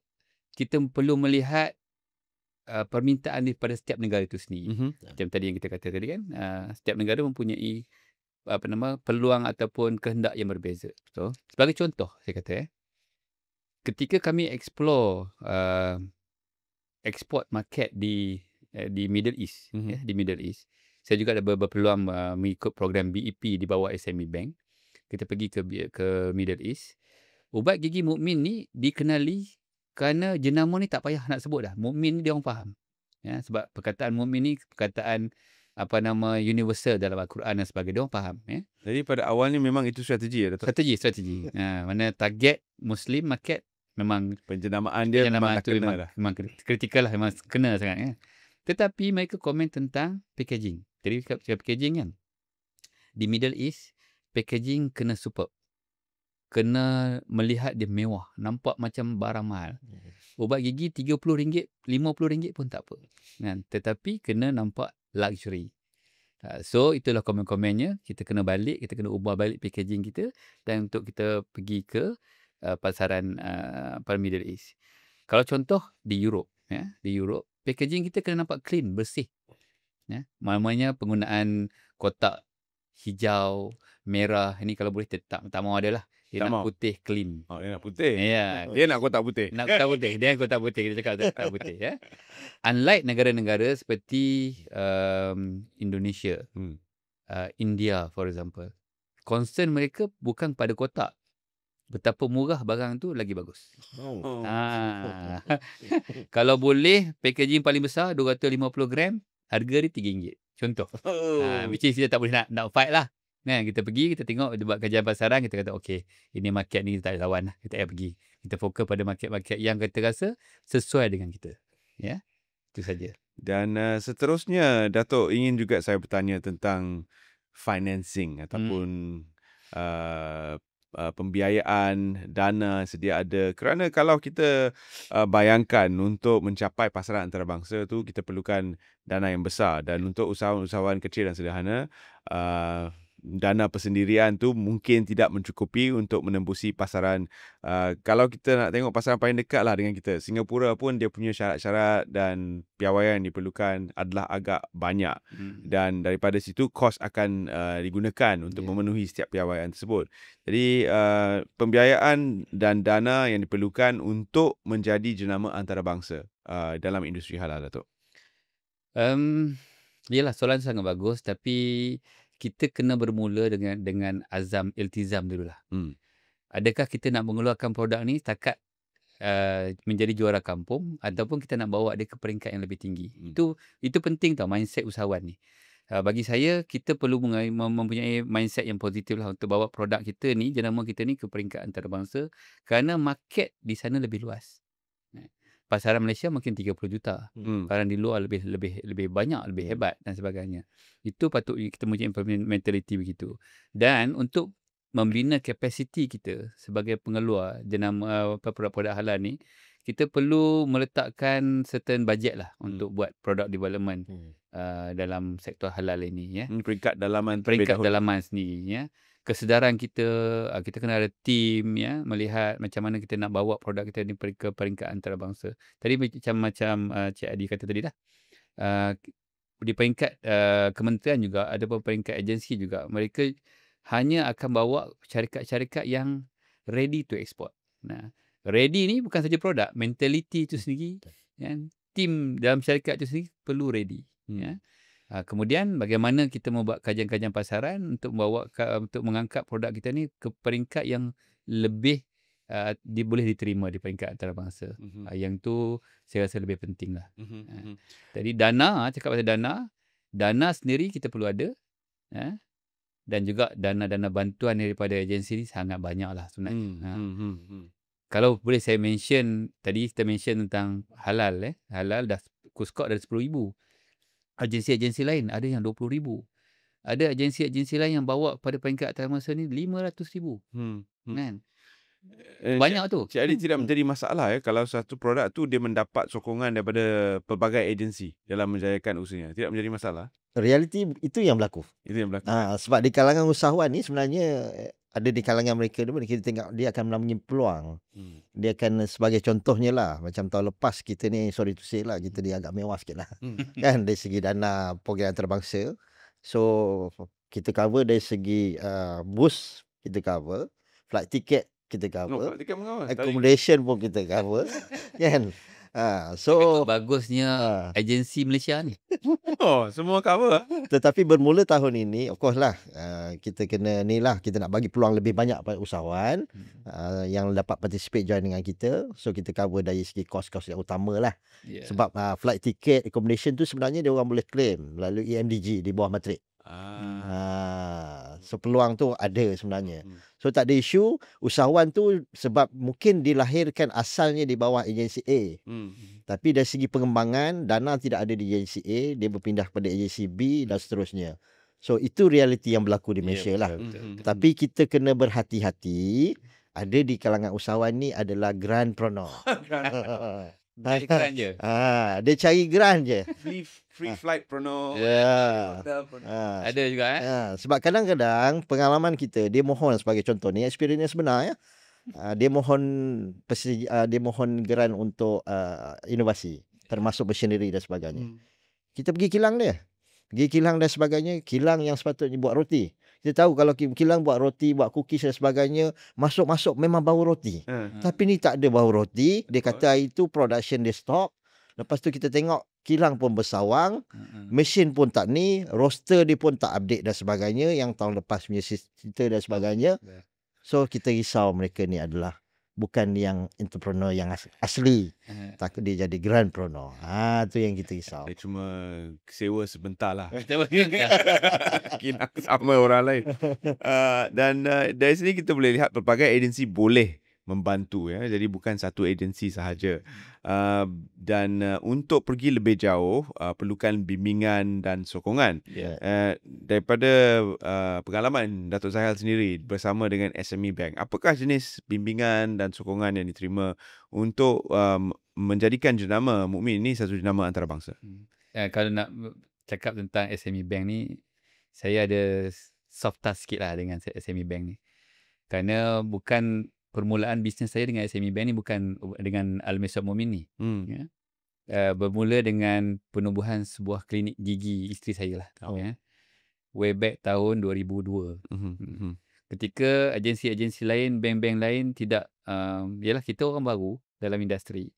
kita perlu melihat permintaan daripada setiap negara itu sendiri. Macam tadi yang kita kata tadi kan, setiap negara mempunyai peluang ataupun kehendak yang berbeza. So, sebagai contoh, saya kata ketika kami explore export market di Middle East, di Middle East, saya juga ada berpeluang mengikut program BEP di bawah SME Bank. Kita pergi ke Middle East. Ubat gigi Mukmin ni dikenali kerana jenama ni tak payah nak sebut dah. Mukmin ni dia orang faham. Ya, sebab perkataan mukmin ni perkataan universal dalam Al-Quran dan sebagainya. Dia orang faham. Ya. Jadi pada awalnya memang itu strategi ya, Dato'? Strategi. Mana target Muslim market memang penjenamaan dia memang tu kena dah. Memang kritikal lah. Memang kena sangat. Ya. Tetapi mereka komen tentang packaging. Jadi packaging kan. Di Middle East, packaging kena superb. Kena melihat dia mewah. Nampak macam barang mahal. Ubat gigi RM30, RM50 pun tak apa. Kan? Tetapi kena nampak luxury. So, itulah komen-komennya. Kita kena balik, kita kena ubah balik packaging kita. Dan untuk kita pergi ke pasaran Middle East. Kalau contoh di Europe. Ya, di Europe, packaging kita kena nampak clean, bersih. Ya, namanya penggunaan kotak hijau, merah. Ini kalau boleh tak mau ada lah. Dia nak putih, clean. Oh, dia nak putih. Ya. Dia nak kotak putih. Nak kotak putih. Dia kotak putih. Kita cakap kotak putih. Ya. Unlike negara-negara seperti Indonesia, India for example. Concern mereka bukan pada kotak. Betapa murah barang tu lagi bagus. Kalau boleh, packaging paling besar 250 gram, harga dia RM3. Contoh. Which is kita tak boleh nak fight lah. Nah, kita pergi, kita tengok, dia buat kajian pasaran, kita kata, okey, ini market ni kita tak ada lawan lah. Kita payah pergi. Kita fokus pada market-market yang kita rasa sesuai dengan kita. Ya, itu saja. Dan seterusnya, Dato' ingin juga saya bertanya tentang financing ataupun pembiayaan, dana sedia ada. Kerana kalau kita bayangkan untuk mencapai pasaran antarabangsa tu, kita perlukan dana yang besar. Dan untuk usahawan-usahawan kecil dan sederhana, dana persendirian tu mungkin tidak mencukupi untuk menembusi pasaran. Kalau kita nak tengok pasaran paling dekat lah dengan kita, Singapura pun dia punya syarat-syarat dan piawaian yang diperlukan adalah agak banyak. Dan daripada situ kos akan digunakan untuk memenuhi setiap piawaian tersebut. Jadi pembiayaan dan dana yang diperlukan untuk menjadi jenama antarabangsa dalam industri halal, Dato'. Yalah, soalan sangat bagus, tapi kita kena bermula dengan azam iltizam dululah. Adakah kita nak mengeluarkan produk ni setakat menjadi juara kampung ataupun kita nak bawa dia ke peringkat yang lebih tinggi? Itu penting tau, mindset usahawan ni. Bagi saya, kita perlu mempunyai mindset yang positif lah untuk bawa produk kita ni, jenama kita ni ke peringkat antarabangsa, kerana market di sana lebih luas. Pasaran Malaysia mungkin 30 juta. Pasaran di luar lebih banyak, lebih hebat dan sebagainya. Itu patut kita mempunyai mentality begitu. Dan untuk membina kapasiti kita sebagai pengeluar jenama produk-produk halal ni, kita perlu meletakkan certain budget lah untuk buat product development dalam sektor halal ini. Ya. Peringkat dalaman sendiri. Ya. Kesedaran kita kena ada team, ya, melihat macam mana kita nak bawa produk kita ni ke peringkat antarabangsa. Tadi macam Cik Adi kata tadi dah. Di peringkat kementerian juga, ada peringkat agensi juga. Mereka hanya akan bawa syarikat-syarikat yang ready to export. Nah, ready ni bukan saja produk, mentality tu sendiri, ya. Team dalam syarikat tu sendiri perlu ready. Ya. Kemudian bagaimana kita membuat kajian-kajian pasaran untuk mengangkat produk kita ni ke peringkat yang lebih boleh diterima di peringkat antarabangsa. Yang tu saya rasa lebih penting lah. Jadi cakap pasal dana sendiri kita perlu ada. Dan juga dana-dana bantuan daripada agensi ni sangat banyak lah sebenarnya. Kalau boleh saya mention, tadi kita mention tentang halal. Halal dah Kuskop dah 10,000. Agensi-agensi lain ada yang 20,000. Ada agensi-agensi lain yang bawa pada peringkat antarabangsa ni 500,000 kan. Banyak tu. Jadi tidak menjadi masalah kalau satu produk tu dia mendapat sokongan daripada pelbagai agensi dalam menjayakan usahanya. Tidak menjadi masalah. Realiti itu yang berlaku. Itu yang berlaku. Sebab di kalangan usahawan ni sebenarnya ada di kalangan mereka ni kita tengok dia akan menamai peluang. Dia akan sebagai contohnya lah, macam tahun lepas kita ni sorry to say lah, kita ni agak mewah sikit lah. Kan dari segi dana program antarabangsa. So kita cover dari segi bus kita cover, flight ticket kita cover, tiket mengawal. accommodation pun kita cover. Kan. So bagusnya agensi Malaysia ni. Semua cover. Tetapi bermula tahun ini, of course lah, kita kena ni lah, kita nak bagi peluang lebih banyak pada usahawan yang dapat participate join dengan kita. So kita cover dari segi kos-kos yang utama lah. Sebab flight ticket, accommodation tu sebenarnya dia orang boleh claim melalui EMDG di bawah matrik. So peluang tu ada sebenarnya. So tak ada isu. Usahawan tu sebab mungkin dilahirkan asalnya di bawah agensi A. Tapi dari segi pengembangan, dana tidak ada di agensi A, dia berpindah kepada agensi B dan seterusnya. So itu realiti yang berlaku di Malaysia lah. Tapi kita kena berhati-hati. Ada di kalangan usahawan ni adalah grantpreneur. Cari grant je. Dia cari grant je. Free flight preneur. Ada juga sebab kadang-kadang pengalaman kita, dia mohon sebagai contoh ni, experience sebenar ya. Dia mohon grant untuk inovasi, termasuk machinery dan sebagainya. Kita pergi kilang dia. Pergi kilang dan sebagainya, kilang yang sepatutnya buat roti. Kita tahu kalau kilang buat roti, buat cookies dan sebagainya, masuk-masuk memang bau roti. Tapi ni tak ada bau roti. Dia kata itu production dia stop. Lepas tu kita tengok kilang pun bersawang, mesin pun tak ni, roster dia pun tak update dan sebagainya, yang tahun lepas punya cerita dan sebagainya. So kita risau mereka ni adalah bukan yang entrepreneur yang asli. Takut dia jadi grandpreneur. Tu yang kita risau. Dia cuma sewa sebentar lah. Kilang sama orang lain. Dan dari sini kita boleh lihat pelbagai agensi boleh membantu ya. Jadi bukan satu agensi sahaja. Dan untuk pergi lebih jauh perlukan bimbingan dan sokongan. Daripada pengalaman Datuk Zahil sendiri bersama dengan SME Bank, apakah jenis bimbingan dan sokongan yang diterima untuk menjadikan jenama Mukmin ini satu jenama antarabangsa? Kalau nak cakap tentang SME Bank ni, saya ada soft touch sikit lah dengan SME Bank ni. Kerana bukan permulaan bisnes saya dengan SME Bank ni bukan dengan Al-Miswak Mukmin ni. Bermula dengan penubuhan sebuah klinik gigi isteri saya lah. Way back tahun 2002. Ketika agensi-agensi lain, bank-bank lain tidak, yalah kita orang baru dalam industri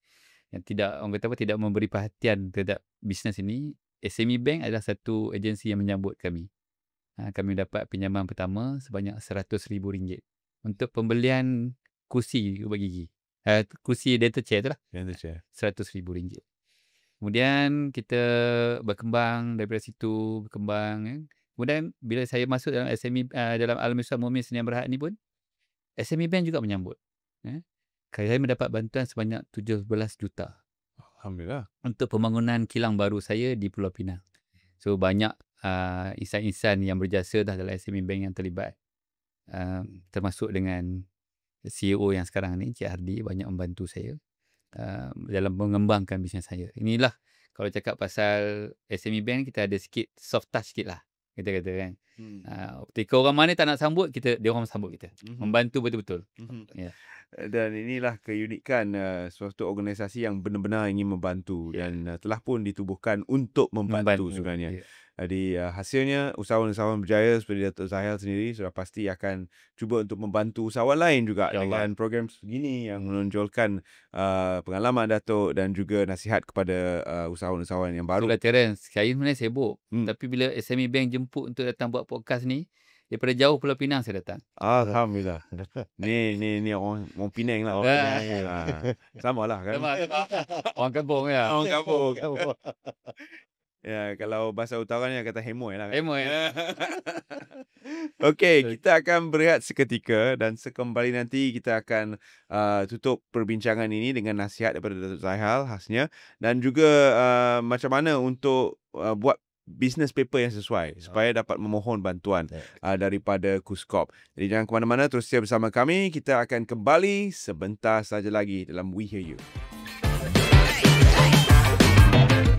yang tidak, orang kata apa, tidak memberi perhatian terhadap bisnes ini. SME Bank adalah satu agensi yang menyambut kami. Kami dapat pinjaman pertama sebanyak RM100,000 untuk pembelian kursi ubat gigi. Kursi dental chair tu lah. RM100,000. Kemudian kita berkembang daripada situ, berkembang. Kemudian bila saya masuk dalam SME, dalam Al-Miswak Mukmin Sdn Bhd ni pun, SME Bank juga menyambut. Saya mendapat bantuan sebanyak 17 juta. Alhamdulillah. Untuk pembangunan kilang baru saya di Pulau Pinang. So banyak insan-insan yang berjasa dah dalam SME Bank yang terlibat. Termasuk dengan CEO yang sekarang ni, Cik Hardi, banyak membantu saya dalam mengembangkan bisnes saya. Inilah kalau cakap pasal SME Bank, kita ada sikit soft touch sikit lah, kita kata kan. Ketika orang mana tak nak sambut, dia orang sambut kita. Membantu betul-betul. Dan inilah keunikan suatu organisasi yang benar-benar ingin membantu dan telah pun ditubuhkan untuk membantu sebenarnya. Jadi hasilnya usahawan-usahawan berjaya seperti Datuk Zahil sendiri sudah pasti akan cuba untuk membantu usahawan lain juga dengan program begini yang menonjolkan pengalaman Datuk dan juga nasihat kepada usahawan-usahawan yang baru. Itulah Terence, saya sebenarnya sibuk. Tapi bila SME Bank jemput untuk datang buat podcast ni, daripada jauh Pulau Pinang saya datang. Alhamdulillah. Ni orang Penang lah. Sama lah kan. Orang kampung ya. Orang kampung. Ya, kalau bahasa utaranya kata hemoy lah. Hemoy. Okey, kita akan berehat seketika dan sekembali nanti kita akan tutup perbincangan ini dengan nasihat daripada Datuk Zahil khasnya dan juga macam mana untuk buat business paper yang sesuai supaya dapat memohon bantuan daripada KUSKOP. Jadi jangan ke mana-mana, terus setia bersama kami. Kita akan kembali sebentar saja lagi dalam We Hear You.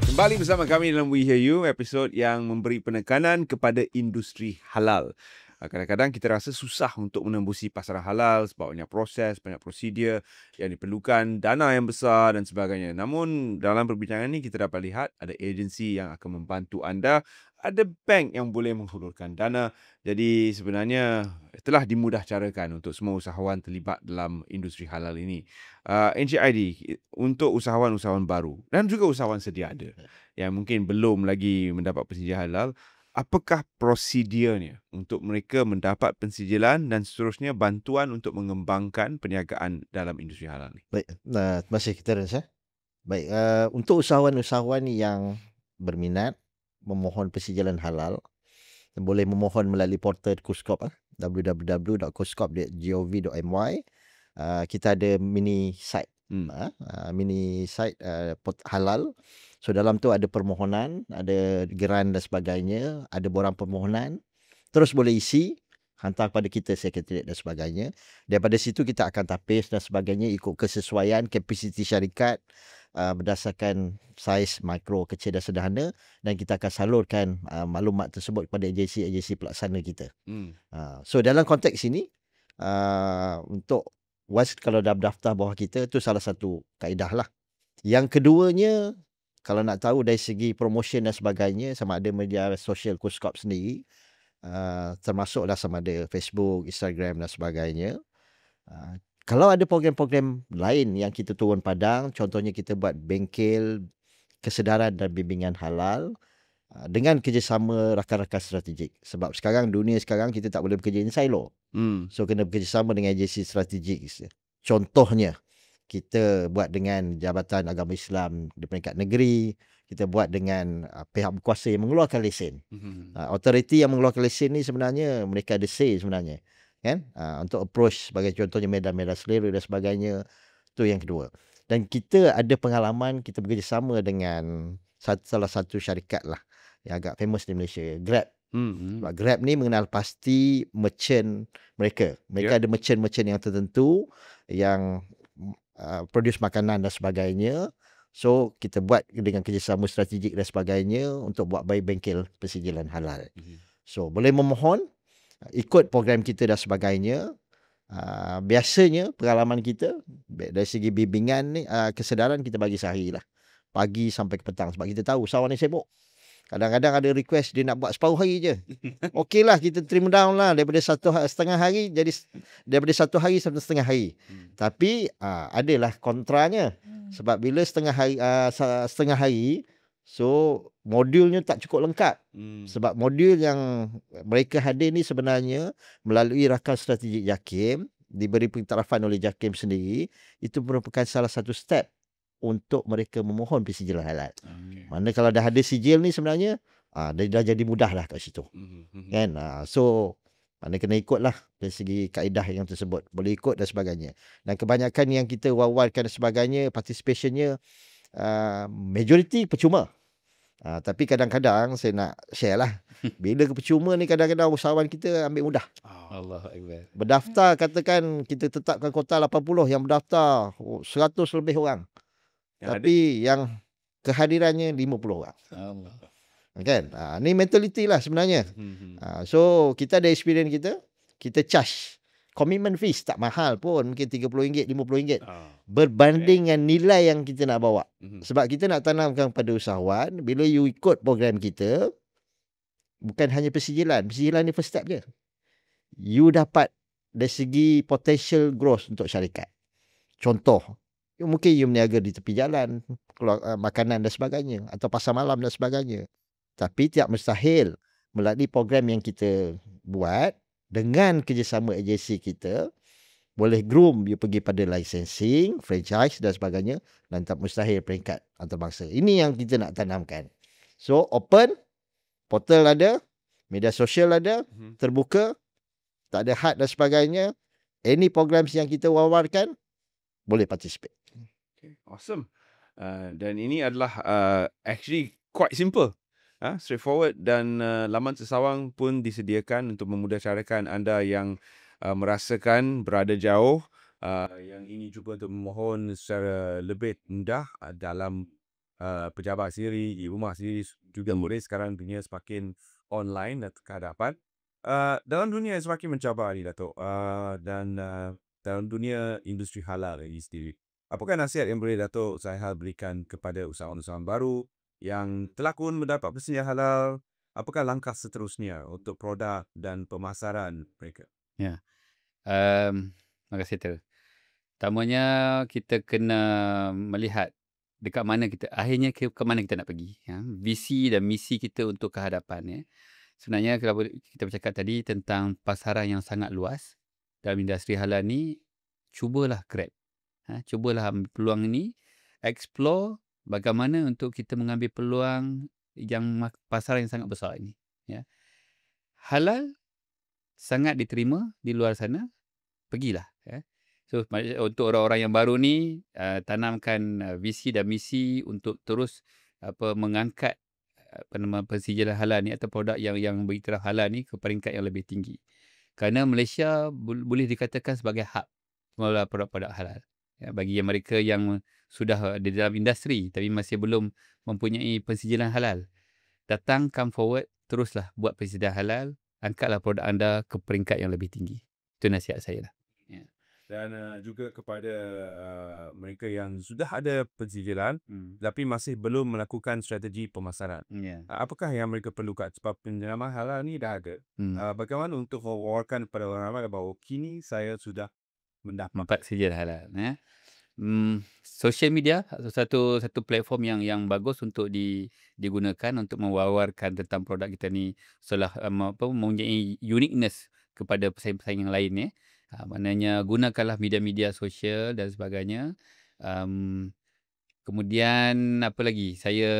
Kembali bersama kami dalam We Hear You, episod yang memberi penekanan kepada industri halal. Kadang-kadang kita rasa susah untuk menembusi pasaran halal sebab banyak proses, banyak prosedur yang diperlukan, dana yang besar dan sebagainya. Namun dalam perbincangan ini kita dapat lihat ada agensi yang akan membantu anda, ada bank yang boleh menghulurkan dana. Jadi sebenarnya telah dimudahcarakan untuk semua usahawan terlibat dalam industri halal ini. NCID untuk usahawan-usahawan baru dan juga usahawan sedia ada yang mungkin belum lagi mendapat pensijilan halal, apakah prosedurnya untuk mereka mendapat pensijilan dan seterusnya bantuan untuk mengembangkan perniagaan dalam industri halal ni? Baik, terima kasih Terence. Baik, untuk usahawan-usahawan yang berminat memohon pensijilan halal, boleh memohon melalui portal KUSKOP, www.kuskop.gov.my. Kita ada mini site, mini site halal. So dalam tu ada permohonan, ada geran dan sebagainya, ada borang permohonan. Terus boleh isi, hantar kepada kita sekretariat dan sebagainya. Daripada situ kita akan tapis dan sebagainya ikut kesesuaian kapasiti syarikat berdasarkan saiz mikro, kecil dan sederhana, dan kita akan salurkan maklumat tersebut kepada agensi-agensi pelaksana kita. So dalam konteks ini, untuk kalau dah daftar bawah kita, tu salah satu kaedah lah. Yang keduanya, kalau nak tahu dari segi promotion dan sebagainya, sama ada media sosial KUSKOP sendiri, termasuklah sama ada Facebook, Instagram dan sebagainya. Kalau ada program-program lain yang kita turun padang, contohnya kita buat bengkel kesedaran dan bimbingan halal dengan kerjasama rakan-rakan strategik. Sebab dunia sekarang kita tak boleh bekerja in silo. So kena bekerjasama dengan agensi strategik. Contohnya, kita buat dengan Jabatan Agama Islam di peringkat negeri, kita buat dengan pihak berkuasa yang mengeluarkan lesen. Authority yang mengeluarkan lesen ni sebenarnya mereka ada say sebenarnya, kan? Untuk approach sebagai contohnya medan-medan selera dan sebagainya. Tu yang kedua. Dan kita ada pengalaman kita bekerjasama dengan salah satu syarikat lah yang agak famous di Malaysia, Grab. Sebab Grab ni mengenal pasti merchant mereka. Mereka ada merchant-merchant yang tertentu yang produce makanan dan sebagainya. So kita buat dengan kerjasama strategik dan sebagainya untuk buat baik bengkel pensijilan halal. So boleh memohon ikut program kita dan sebagainya. Biasanya pengalaman kita dari segi bimbingan ni, kesedaran kita bagi sehari lah, pagi sampai ke petang, sebab kita tahu usahawan ni sibuk. Kadang-kadang ada request dia nak buat separuh hari je. Okey lah, kita trim down lah daripada setengah hari jadi daripada 1 hari sampai setengah hari. Tapi adalah kontranya. Sebab bila setengah hari, so modulnya tak cukup lengkap. Sebab modul yang mereka hadir ni sebenarnya melalui rakan strategik JAKIM, diberi pengiktirafan oleh JAKIM sendiri, itu merupakan salah satu step untuk mereka memohon pensijilan halal. Mana kalau dah ada sijil ni sebenarnya dah jadi mudah lah kat situ. Kan? So mana kena ikut lah dari segi kaedah yang tersebut. Boleh ikut dan sebagainya. Dan kebanyakan yang kita wawarkan dan sebagainya, participationnya majority percuma. Tapi kadang-kadang saya nak share lah. Bila percuma ni kadang-kadang usahawan kita ambil mudah. Allahuakbar. Berdaftar, katakan kita tetapkan kota 80, yang berdaftar 100 lebih orang. Tapi yang kehadirannya 50 orang. Allah. Kan? Ni mentality lah sebenarnya. So kita ada experience kita charge commitment fees tak mahal pun, mungkin RM30, RM50, berbanding dengan nilai yang kita nak bawa. Sebab kita nak tanamkan pada usahawan, bila you ikut program kita, bukan hanya pensijilan ni first step je. You dapat dari segi potential growth untuk syarikat. Contoh, mungkin you berniaga di tepi jalan, keluar makanan dan sebagainya, atau pasar malam dan sebagainya. Tapi tidak mustahil melalui program yang kita buat dengan kerjasama agensi kita, boleh groom you pergi pada licensing, franchise dan sebagainya, dan tak mustahil peringkat antarabangsa. Ini yang kita nak tanamkan. So open, portal ada, media sosial ada, terbuka, tak ada had dan sebagainya. Any programs yang kita wawarkan, boleh participate. Okay, awesome. Dan ini adalah actually quite simple. straightforward dan laman sesawang pun disediakan untuk memudahcarakan anda yang merasakan berada jauh, yang ingin cuba untuk memohon secara lebih mudah dalam pejabat sendiri, di rumah sendiri juga boleh. Sekarang dunia semakin online dan kehadapan. Dalam dunia yang semakin mencabar ni Datuk, dan dalam dunia industri halal ini sendiri, apakah nasihat yang boleh Datuk Zaihal berikan kepada usahawan-usahawan baru yang telah pun mendapat persediaan halal? Apakah langkah seterusnya untuk produk dan pemasaran mereka? Ya. Terima kasih, Ter. Pertamanya kita kena melihat dekat mana kita, akhirnya ke mana kita nak pergi. Visi dan misi kita untuk ke hadapan. Sebenarnya kalau kita bercakap tadi tentang pasaran yang sangat luas dalam industri halal ni, cubalah grab. Cubalah ambil peluang ni, explore bagaimana untuk kita mengambil peluang yang pasaran yang sangat besar ini. Halal sangat diterima di luar sana, pergilah. So untuk orang-orang yang baru ni, tanamkan visi dan misi untuk terus mengangkat pensijilan halal ni atau produk yang beriktiraf halal ni ke peringkat yang lebih tinggi. Kerana Malaysia boleh dikatakan sebagai hub semula produk-produk halal. Bagi mereka yang sudah di dalam industri tapi masih belum mempunyai pensijilan halal, datang, come forward, teruslah buat pensijilan halal, angkatlah produk anda ke peringkat yang lebih tinggi. Itu nasihat saya lah. Dan juga kepada mereka yang sudah ada pensijilan tapi masih belum melakukan strategi pemasaran. Apakah yang mereka perlukan? Sebab penjenamaan halal ni dah ada. Bagaimana untuk mewawarkan kepada orang ramai bahawa kini saya sudah mendapat pensijilan halal. Social media satu platform yang bagus untuk digunakan untuk mewawarkan tentang produk kita ni, setelah mempunyai uniqueness kepada pesaing-pesaing yang lain. Maknanya gunakanlah media-media sosial dan sebagainya. Kemudian apa lagi? Saya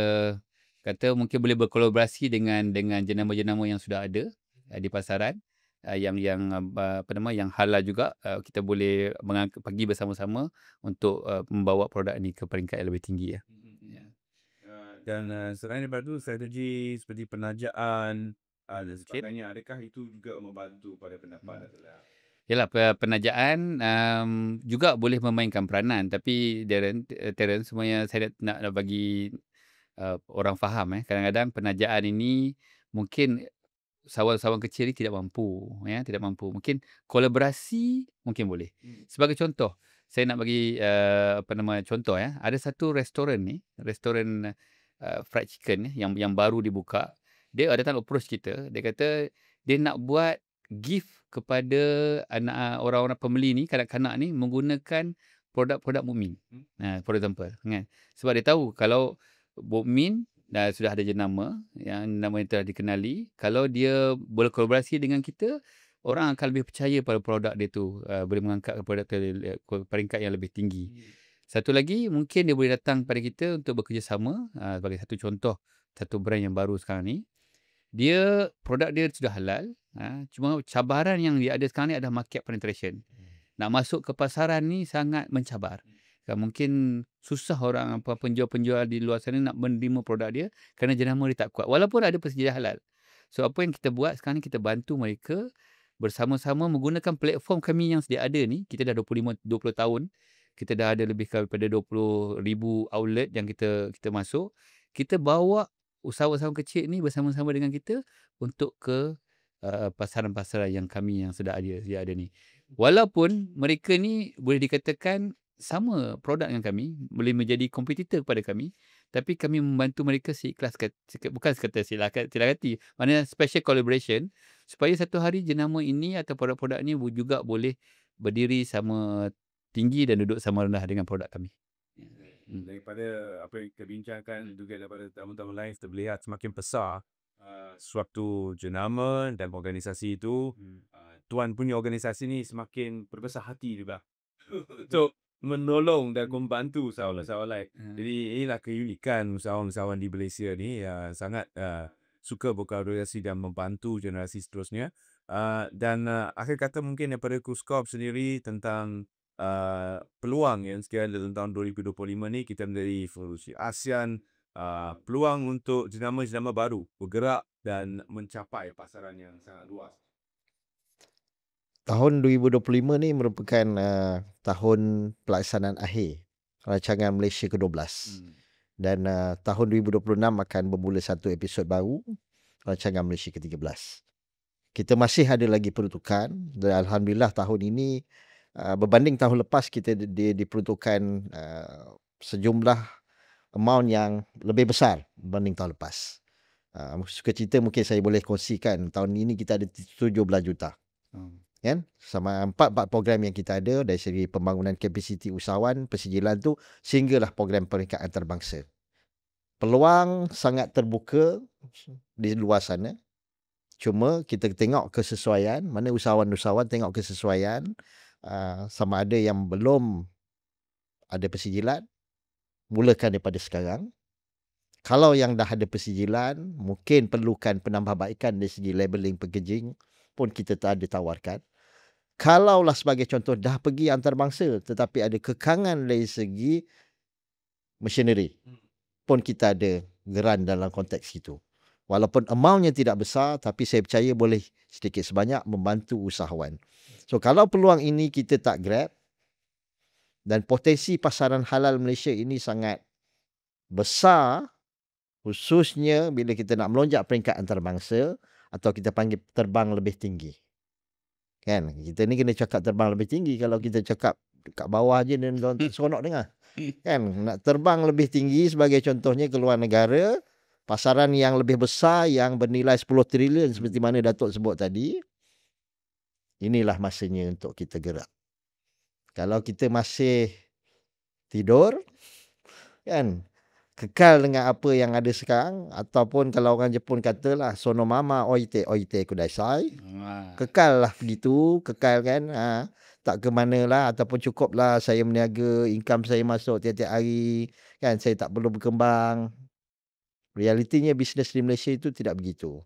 kata mungkin boleh berkolaborasi dengan jenama-jenama yang sudah ada di pasaran, yang halal juga. Kita boleh pergi bersama-sama untuk membawa produk ini ke peringkat yang lebih tinggi. Dan selain daripada itu, strategi seperti penajaan dan sebagainya, adakah itu juga membantu pada pendapat adalah? Yalah, penajaan juga boleh memainkan peranan, tapi Terence, semuanya saya nak bagi orang faham. Kadang-kadang penajaan ini mungkin usahawan-usahawan kecil ni tidak mampu. Mungkin kolaborasi mungkin boleh. Sebagai contoh, saya nak bagi contoh. Ada satu restoran ni, restoran fried chicken yang baru dibuka. Dia datang approach kita. Dia kata dia nak buat gift kepada anak orang-orang pembeli ni, kanak-kanak ni, menggunakan produk-produk Mukmin. For example, kan? Sebab dia tahu kalau Mukmin sudah ada jenama, yang nama yang telah dikenali, kalau dia boleh kolaborasi dengan kita, orang akan lebih percaya pada produk dia tu, boleh mengangkat produk ke peringkat yang lebih tinggi. Satu lagi, mungkin dia boleh datang pada kita untuk bekerjasama. Sebagai satu contoh, satu brand yang baru sekarang ni, produk dia sudah halal, cuma cabaran yang dia ada sekarang ni adalah market penetration. Nak masuk ke pasaran ni sangat mencabar. Mungkin susah orang penjual-penjual di luar sana nak menerima produk dia kerana jenama dia tak kuat, walaupun ada persediaan halal. So apa yang kita buat sekarang ni, kita bantu mereka bersama-sama menggunakan platform kami yang sedia ada ni. Kita dah 20 tahun. Kita dah ada lebih daripada 20,000 outlet yang kita masuk. Kita bawa usahawan-usahawan kecil ni bersama-sama dengan kita untuk ke pasaran-pasaran yang kami yang sudah ada ni. Walaupun mereka ni boleh dikatakan sama produk dengan kami, boleh menjadi kompetitor kepada kami, tapi kami membantu mereka bukan sekata silap hati, maknanya special collaboration, supaya satu hari jenama ini atau produk-produk ini juga boleh berdiri sama tinggi dan duduk sama rendah dengan produk kami. Daripada apa yang kita bincangkan, juga daripada tamu-tamu lain, kita melihat semakin besar suatu jenama dan organisasi itu. Tuan punya organisasi ni semakin berbesar hati juga untuk menolong dan membantu usahawan-usahawan lain. Jadi inilah keunikan usahawan-usahawan di Malaysia ni, sangat suka berkolaborasi dan membantu generasi seterusnya. Dan akhir kata mungkin daripada KUSKOP sendiri tentang peluang yang sekiranya dalam tahun 2025 ni kita menjadi revolusi ASEAN peluang untuk jenama-jenama baru bergerak dan mencapai pasaran yang sangat luas? Tahun 2025 ni merupakan tahun pelaksanaan akhir rancangan Malaysia ke-12. Dan tahun 2026 akan bermula satu episod baru rancangan Malaysia ke-13. Kita masih ada lagi peruntukan dan alhamdulillah tahun ini berbanding tahun lepas kita diperuntukkan sejumlah amount yang lebih besar berbanding tahun lepas. Suka cerita mungkin saya boleh kongsikan tahun ini kita ada 17 juta. Kan? Sama empat program yang kita ada dari segi pembangunan kapasiti usahawan, persijilan tu sehinggalah program peringkat antarabangsa. Peluang sangat terbuka di luar sana. Cuma kita tengok kesesuaian, mana usahawan-usahawan tengok kesesuaian, sama ada yang belum ada persijilan, mulakan daripada sekarang. Kalau yang dah ada persijilan, mungkin perlukan penambahbaikan dari segi labeling packaging pun kita tak ada tawarkan. Kalaulah sebagai contoh dah pergi antarabangsa tetapi ada kekangan dari segi machinery, pun kita ada geran dalam konteks itu. Walaupun amountnya tidak besar, tapi saya percaya boleh sedikit sebanyak membantu usahawan. So kalau peluang ini kita tak grab, dan potensi pasaran halal Malaysia ini sangat besar, khususnya bila kita nak melonjak peringkat antarabangsa atau kita panggil terbang lebih tinggi. Kan? Kita ni kena cakap terbang lebih tinggi. Kalau kita cakap kat bawah je dan tak seronok dengar. Kan? Nak terbang lebih tinggi sebagai contohnya ke luar negara, pasaran yang lebih besar yang bernilai 10 trilion seperti mana Datuk sebut tadi, inilah masanya untuk kita gerak. Kalau kita masih tidur, kan, kekal dengan apa yang ada sekarang, ataupun kalau orang Jepun katalah sonomama oite kudasai, kekal lah begitu, kekal kan, tak ke manalah, ataupun cukuplah saya meniaga, income saya masuk tiap-tiap hari, kan, saya tak perlu berkembang. Realitinya bisnes di Malaysia itu tidak begitu.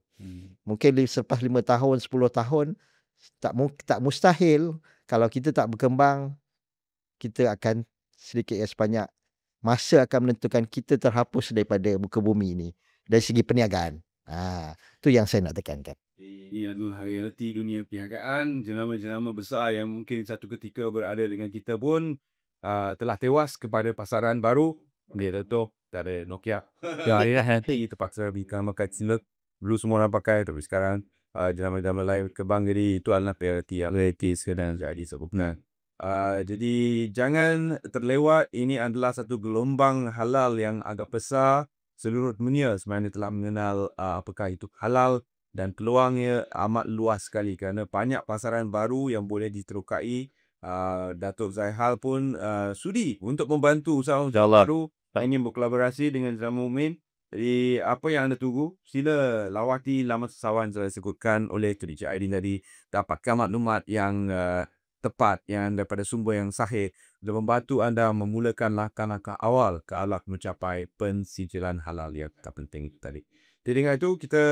Mungkin selepas 5 tahun, 10 tahun, tak mustahil kalau kita tak berkembang, kita akan sedikit ya sebanyak masa akan menentukan kita terhapus daripada muka bumi ini dari segi perniagaan. Itu yang saya nak tekankan. Ini adalah realiti dunia perniagaan. Jenama-jenama besar yang mungkin satu ketika berada dengan kita pun telah tewas kepada pasaran baru. Dia tu ada Nokia. Ya, nanti terpaksa become makan silap. Dulu semua orang pakai, tapi sekarang jenama-jenama lain kebang. Jadi itu adalah realiti sedang jadi sebenarnya. Jadi jangan terlewat, ini adalah satu gelombang halal yang agak besar. Seluruh dunia sebenarnya telah mengenal apakah itu halal dan peluangnya amat luas sekali kerana banyak pasaran baru yang boleh diterokai. Datuk Zaihal pun sudi untuk membantu usaha-usaha baru. Ingin berkolaborasi dengan Jenama Mukmin. Jadi apa yang anda tunggu? Sila lawati laman sesawan yang disebutkan oleh Encik Aidin tadi. Dapatkan maklumat yang tepat yang daripada sumber yang sahih dan membantu anda memulakan langkah-langkah awal ke arah mencapai pensijilan halal yang tak penting tadi. Jadi dengan itu kita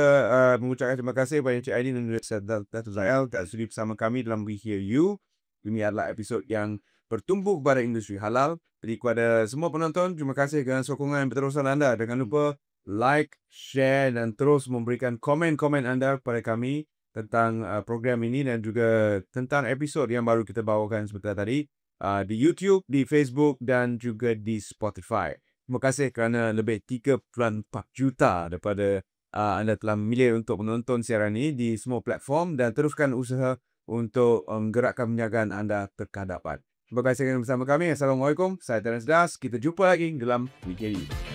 mengucapkan terima kasih kepada Encik Aidin dan Datuk Zaihal yang sudi bersama kami dalam We Hear You. Ini adalah episod yang bertumbuh kepada industri halal. Jadi kepada semua penonton, terima kasih kerana sokongan berterusan anda. Jangan lupa like, share dan terus memberikan komen-komen anda kepada kami tentang program ini dan juga tentang episod yang baru kita bawakan seperti tadi di YouTube, di Facebook dan juga di Spotify. Terima kasih kerana lebih 3.4 juta daripada anda telah memilih untuk menonton siaran ini di semua platform dan teruskan usaha untuk menggerakkan perniagaan anda ke hadapan. Terima kasih kerana bersama kami. Assalamualaikum. Saya Terence Das. Kita jumpa lagi dalam Weekend.